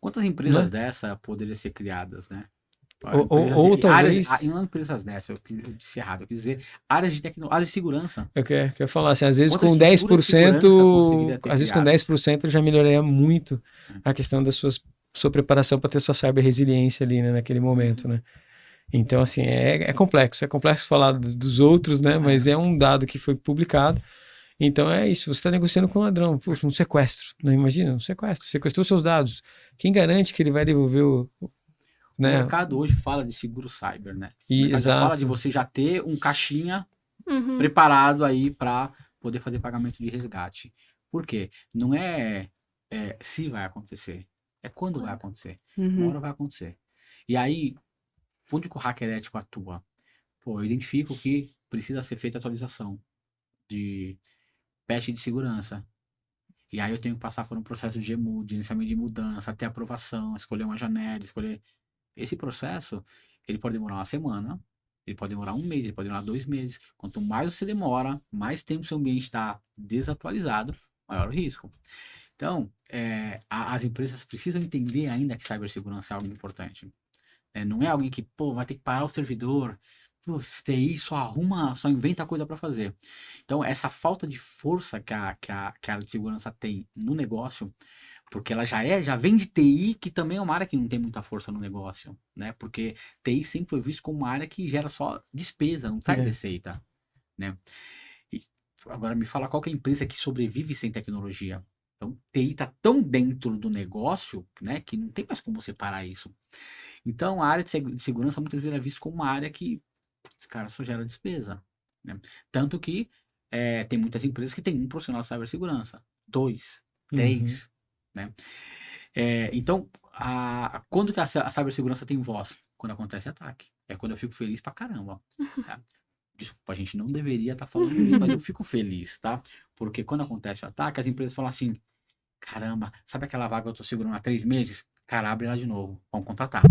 Speaker 4: Quantas empresas
Speaker 3: né?
Speaker 4: dessa poderiam ser criadas, né?
Speaker 3: Ou talvez...
Speaker 4: Não empresas dessa, eu disse errado, eu quis dizer áreas de tecnologia, áreas de segurança.
Speaker 3: Eu quero falar assim, às vezes
Speaker 4: Quantas
Speaker 3: com
Speaker 4: estruturas de segurança conseguiria
Speaker 3: 10%,
Speaker 4: ter
Speaker 3: às vezes com
Speaker 4: criado?
Speaker 3: 10% já melhoraria muito a questão da sua preparação para ter sua cyber resiliência ali, né, naquele momento, né? Então, assim, é complexo falar dos outros, né? Mas é um dado que foi publicado. Então é isso, você está negociando com um ladrão, poxa, um sequestro, né? Imagina, um sequestro, sequestrou seus dados. Quem garante que ele vai devolver
Speaker 4: O
Speaker 3: né?
Speaker 4: mercado hoje fala de seguro cyber, né? O
Speaker 3: E,
Speaker 4: mercado já fala de
Speaker 3: exato.
Speaker 4: você já ter um caixinha
Speaker 1: Uhum.
Speaker 4: preparado aí para poder fazer pagamento de resgate. Por quê? Não é se vai acontecer, é quando vai acontecer. Uma hora vai acontecer. E aí, onde que o hacker ético atua? Pô, eu identifico que precisa ser feita atualização de patch de segurança. E aí eu tenho que passar por um processo de EMU, de iniciamento de mudança, até aprovação, escolher uma janela, escolher... Esse processo, ele pode demorar uma semana, ele pode demorar um mês, ele pode demorar 2 meses. Quanto mais você demora, mais tempo seu ambiente está desatualizado, maior o risco. Então, as empresas precisam entender ainda que cibersegurança é algo importante. Não é alguém que, pô, vai ter que parar o servidor, pô, TI só arruma, só inventa coisa para fazer. Então, essa falta de força que a área de segurança tem no negócio, porque ela já vem de TI, que também é uma área que não tem muita força no negócio, né? Porque TI sempre foi visto como uma área que gera só despesa, não traz receita, né? E agora me fala qual que é a empresa que sobrevive sem tecnologia. Então, TI está tão dentro do negócio, né, que não tem mais como separar isso. Então, a área de segurança muitas vezes é vista como uma área que, esse cara, só gera despesa, né? Tanto que tem muitas empresas que têm um profissional de cibersegurança, 2, 3, né? Então, quando que a cibersegurança tem voz? Quando acontece ataque. É quando eu fico feliz pra caramba. Tá? Desculpa, a gente não deveria estar falando isso, mas eu fico feliz, tá? Porque quando acontece o ataque, as empresas falam assim, caramba, sabe aquela vaga que eu tô segurando há 3 meses? Cara, abre ela de novo, vamos contratar.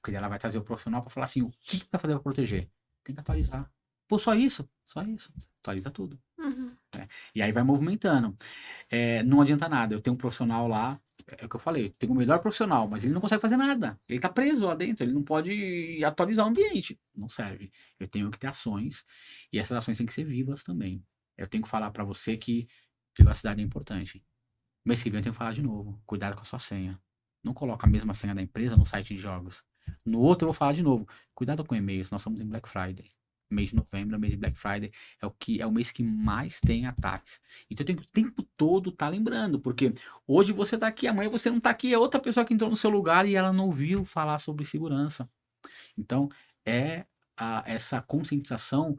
Speaker 4: Porque ela vai trazer o profissional pra falar assim, o que vai fazer pra proteger? Tem que atualizar. Pô, só isso? Só isso. Atualiza tudo.
Speaker 1: Uhum.
Speaker 4: E aí vai movimentando. Não adianta nada, eu tenho um profissional lá, é o que eu falei, eu tenho o melhor profissional, mas ele não consegue fazer nada. Ele tá preso lá dentro, ele não pode atualizar o ambiente. Não serve. Eu tenho que ter ações, e essas ações têm que ser vivas também. Eu tenho que falar pra você que privacidade é importante. Mês que vem eu tenho que falar de novo. Cuidado com a sua senha. Não coloca a mesma senha da empresa no site de jogos. No outro eu vou falar de novo. Cuidado com e-mails. Nós estamos em Black Friday. Mês de novembro, mês de Black Friday, é o mês que mais tem ataques. Então eu tenho que o tempo todo estar lembrando, porque hoje você está aqui, amanhã você não está aqui, é outra pessoa que entrou no seu lugar e ela não ouviu falar sobre segurança. Então essa conscientização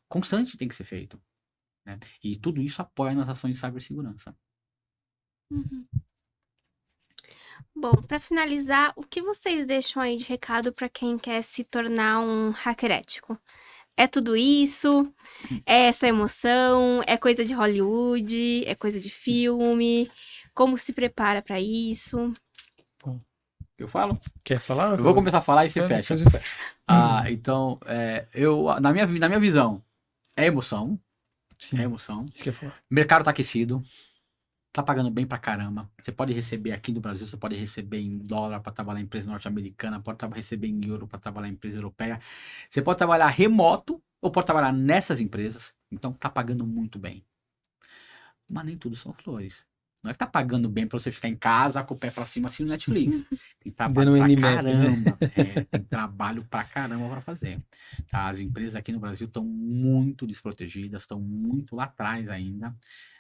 Speaker 4: constante tem que ser feito, né? E tudo isso apoia nas ações de cibersegurança.
Speaker 1: Uhum. Bom, para finalizar, o que vocês deixam aí de recado para quem quer se tornar um hacker ético? É tudo isso? É essa emoção? É coisa de Hollywood? É coisa de filme? Como se prepara para isso?
Speaker 4: Eu falo?
Speaker 3: Quer falar?
Speaker 4: Eu vou começar a falar e você fecha.
Speaker 3: Depois eu fecho.
Speaker 4: Então, na minha visão, é emoção.
Speaker 3: Sim,
Speaker 4: É emoção.
Speaker 3: isso que eu ia falar.
Speaker 4: O mercado tá aquecido. Tá pagando bem pra caramba. Você pode receber aqui no Brasil, você pode receber em dólar para trabalhar em empresa norte-americana, pode receber em euro para trabalhar em empresa europeia. Você pode trabalhar remoto ou pode trabalhar nessas empresas. Então tá pagando muito bem. Mas nem tudo são flores. Não é que tá pagando bem pra você ficar em casa com o pé pra cima assim no Netflix. Tem trabalho
Speaker 3: Dando um
Speaker 4: pra
Speaker 3: NMAP, né?
Speaker 4: caramba. Tem trabalho pra caramba pra fazer. Tá? As empresas aqui no Brasil estão muito desprotegidas, estão muito lá atrás ainda.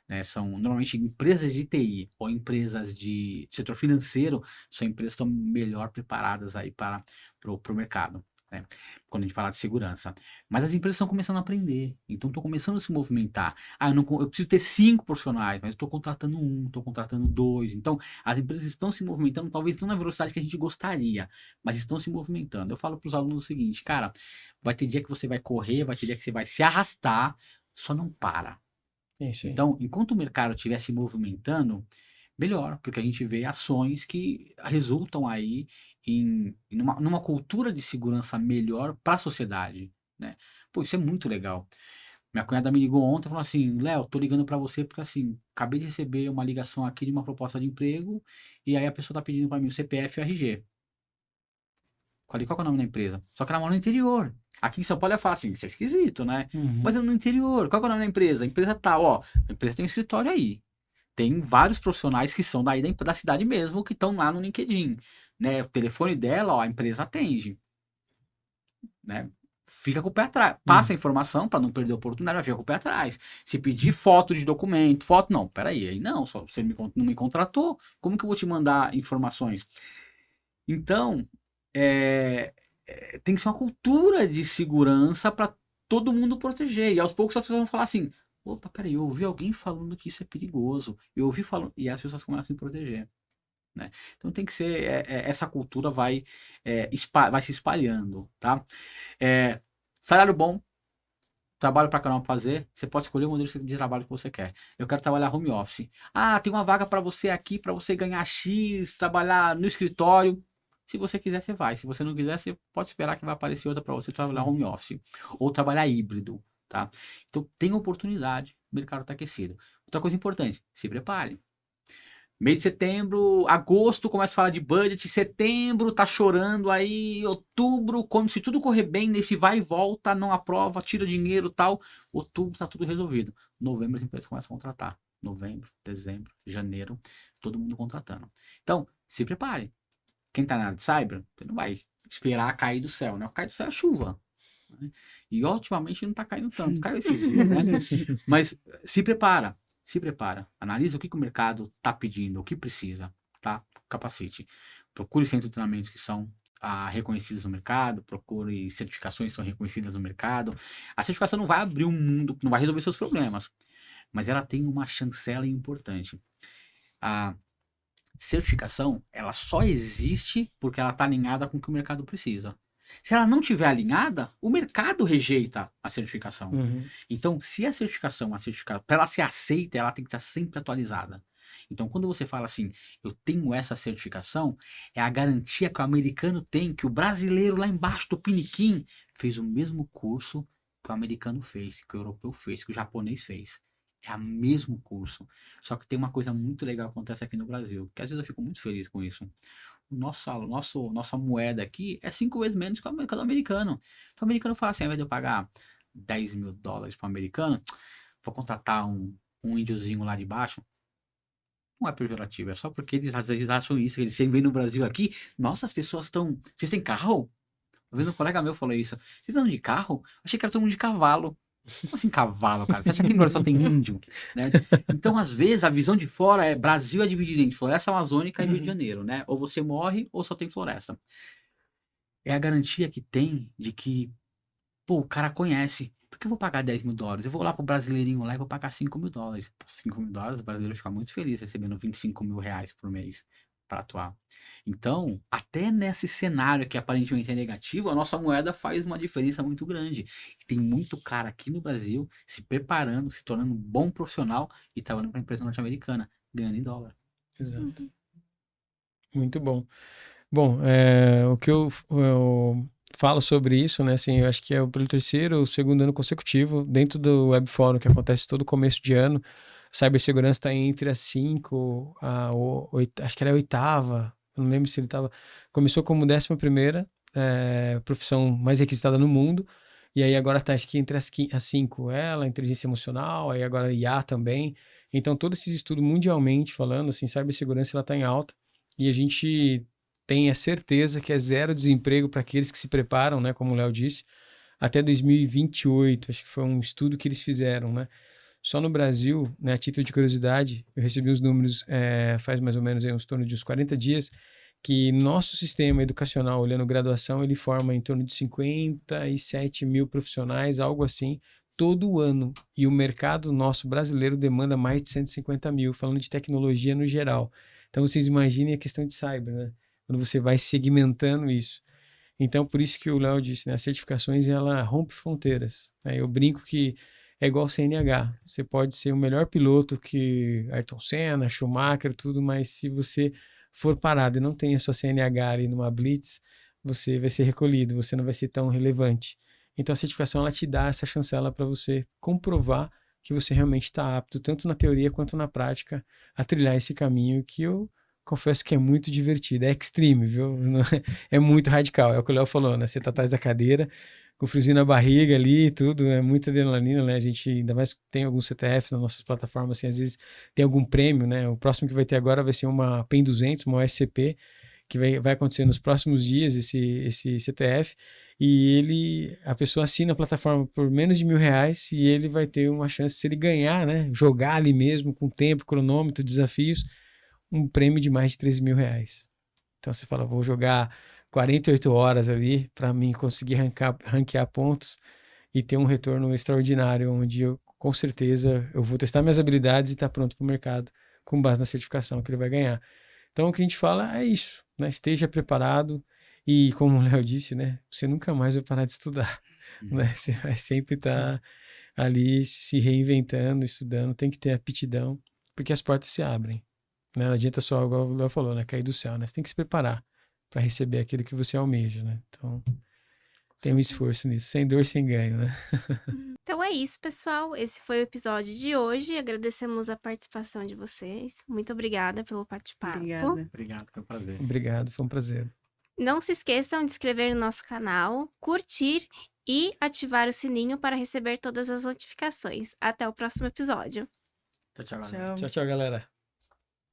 Speaker 4: Né? São normalmente empresas de TI ou empresas de setor financeiro, são empresas que estão melhor preparadas aí para o mercado. Né? Quando a gente fala de segurança. Mas as empresas estão começando a aprender, então estão começando a se movimentar. Eu preciso ter 5 profissionais, mas estou contratando 1, estou contratando 2. Então, as empresas estão se movimentando, talvez não na velocidade que a gente gostaria, mas estão se movimentando. Eu falo para os alunos o seguinte, cara, vai ter dia que você vai correr, vai ter dia que você vai se arrastar, só não para.
Speaker 3: É isso aí.
Speaker 4: Então, enquanto o mercado estiver se movimentando, melhor, porque a gente vê ações que resultam aí numa cultura de segurança melhor para a sociedade, né? Pô, isso é muito legal. Minha cunhada me ligou ontem e falou assim, Léo, tô ligando para você porque assim, acabei de receber uma ligação aqui de uma proposta de emprego e aí a pessoa tá pedindo para mim o CPF e o RG. Falei, qual que é o nome da empresa? Só que ela mora no interior. Aqui em São Paulo é fácil, assim, isso é esquisito, né?
Speaker 3: Uhum.
Speaker 4: Mas é no interior. Qual que é o nome da empresa? A empresa tal, ó. A empresa tem um escritório aí. Tem vários profissionais que são daí da cidade mesmo, que estão lá no LinkedIn. Né? O telefone dela, ó, a empresa atende. Né? Fica com o pé atrás. Passa a informação para não perder a oportunidade, mas fica com o pé atrás. Se pedir foto de documento, foto, não, peraí, aí não, só você não me contratou, como que eu vou te mandar informações? Então, tem que ser uma cultura de segurança para todo mundo proteger. E aos poucos as pessoas vão falar assim: opa, peraí, eu ouvi alguém falando que isso é perigoso. Eu ouvi falando. E as pessoas começam a se proteger. Né? Então tem que ser. Essa cultura vai se espalhando. Tá? Salário bom. Trabalho para caramba fazer, você pode escolher o modelo de trabalho que você quer. Eu quero trabalhar home office. Ah, tem uma vaga para você aqui, para você ganhar X, trabalhar no escritório. Se você quiser, você vai. Se você não quiser, você pode esperar que vai aparecer outra para você trabalhar home office. Ou trabalhar híbrido, tá? Então, tem oportunidade, o mercado está aquecido. Outra coisa importante, se prepare. Mês de setembro, agosto, começa a falar de budget, setembro tá chorando aí, outubro, se tudo correr bem, nesse vai e volta, não aprova, tira dinheiro tal, outubro tá tudo resolvido. Novembro as empresas começam a contratar. Novembro, dezembro, janeiro, todo mundo contratando. Então, se prepare. Quem tá na área de cyber, você não vai esperar cair do céu, né? O cair do céu é chuva. Né? E ultimamente não tá caindo tanto, caiu esses dias, né? Mas se prepara. Se prepara, analisa o que o mercado está pedindo, o que precisa, tá? Capacite. Procure centros de treinamentos que são reconhecidos no mercado, procure certificações que são reconhecidas no mercado. A certificação não vai abrir um mundo, não vai resolver seus problemas, mas ela tem uma chancela importante. A certificação, ela só existe porque ela está alinhada com o que o mercado precisa. Se ela não tiver alinhada, o mercado rejeita a certificação.
Speaker 3: Uhum.
Speaker 4: Então, se a certificação, para ela ser aceita, ela tem que estar sempre atualizada. Então, quando você fala assim, eu tenho essa certificação, é a garantia que o americano tem, que o brasileiro lá embaixo do piniquim fez o mesmo curso que o americano fez, que o europeu fez, que o japonês fez. É o mesmo curso. Só que tem uma coisa muito legal que acontece aqui no Brasil, que às vezes eu fico muito feliz com isso. Nossa moeda aqui é 5 vezes menos que a do americano. Então o americano fala assim, ao invés de eu pagar $10 mil para o americano, vou contratar um índiozinho lá de baixo. Não é pejorativo, é só porque eles às vezes acham isso. Eles vêm no Brasil aqui, nossa, as pessoas estão... Vocês têm carro? Uma vez um colega meu falou isso. Vocês andam de carro? Achei que era todo mundo de cavalo. Como assim cavalo, cara? Você acha que agora só tem índio? Né? Então, às vezes, a visão de fora Brasil é dividido entre floresta amazônica e Rio de Janeiro, né? Ou você morre ou só tem floresta. É a garantia que tem de que, pô, o cara conhece. Por que eu vou pagar $10 mil? Eu vou lá pro brasileirinho lá e vou pagar $5 mil. Por $5 mil, o brasileiro fica muito feliz recebendo R$25 mil por mês para atuar. Então, até nesse cenário que aparentemente é negativo, a nossa moeda faz uma diferença muito grande. Tem muito cara aqui no Brasil se preparando, se tornando um bom profissional e trabalhando para a empresa norte-americana, ganhando em dólar.
Speaker 3: Exato. Muito bom. Bom, o que eu falo sobre isso, né, assim, eu acho que é pelo terceiro ou segundo ano consecutivo, dentro do Web Forum, que acontece todo começo de ano, cibersegurança está entre as 5, acho que era a 8ª, eu não lembro se ele estava... Começou como 11ª profissão mais requisitada no mundo, E aí agora tá, acho que entre as 5, ela, inteligência emocional, aí agora IA também. Então, todos esses estudos mundialmente falando, assim, cibersegurança, ela tá em alta. E a gente tem a certeza que é zero desemprego para aqueles que se preparam, né, como o Léo disse, até 2028, acho que foi um estudo que eles fizeram, né? Só no Brasil, né, a título de curiosidade, eu recebi os números faz mais ou menos aí, uns torno de uns 40 dias, que nosso sistema educacional, olhando graduação, ele forma em torno de 57 mil profissionais, algo assim, todo ano. E o mercado nosso brasileiro demanda mais de 150 mil, falando de tecnologia no geral. Então, vocês imaginem a questão de cyber, né? Quando você vai segmentando isso. Então, por isso que o Léo disse, né? As certificações, ela rompe fronteiras, né? Eu brinco que é igual CNH. Você pode ser o melhor piloto que Ayrton Senna, Schumacher, tudo, mas se você for parado e não tem a sua CNH ali numa blitz, você vai ser recolhido, você não vai ser tão relevante. Então, a certificação, ela te dá essa chancela para você comprovar que você realmente está apto, tanto na teoria quanto na prática, a trilhar esse caminho que eu confesso que é muito divertido, é extreme, viu? É muito radical, é o que o Léo falou, né? Você tá atrás da cadeira, com friozinho na barriga ali, tudo, é muita adrenalina, né? A gente, ainda mais tem alguns CTFs nas nossas plataformas, assim, às vezes tem algum prêmio, né? O próximo que vai ter agora vai ser uma PEN 200, uma OSCP, que vai acontecer nos próximos dias, esse CTF, e a pessoa assina a plataforma por menos de R$ 1.000 e ele vai ter uma chance, se ele ganhar, né? Jogar ali mesmo, com tempo, cronômetro, desafios, um prêmio de mais de R$ 13.000. Então você fala, vou jogar 48 horas ali para mim conseguir ranquear pontos e ter um retorno extraordinário, onde eu, com certeza, eu vou testar minhas habilidades e estar pronto para o mercado com base na certificação que ele vai ganhar. Então o que a gente fala é isso, né? Esteja preparado e, como o Léo disse, né? Você nunca mais vai parar de estudar, né? Você vai sempre estar ali se reinventando, estudando, tem que ter aptidão, porque as portas se abrem. Né? Não adianta só, igual o Léo falou, né? Cair do céu, né? Você tem que se preparar para receber aquilo que você almeja, né? Então, tem um esforço nisso, sem dor, sem ganho, né?
Speaker 1: Então é isso, pessoal. Esse foi o episódio de hoje. Agradecemos a participação de vocês. Muito obrigada pelo bate-papo.
Speaker 2: Obrigada.
Speaker 4: Obrigado, foi um prazer.
Speaker 3: Obrigado, foi um prazer.
Speaker 1: Não se esqueçam de inscrever no nosso canal, curtir e ativar o sininho para receber todas as notificações. Até o próximo episódio.
Speaker 4: Tchau, tchau, galera.
Speaker 2: Tchau.
Speaker 3: Tchau, tchau, galera.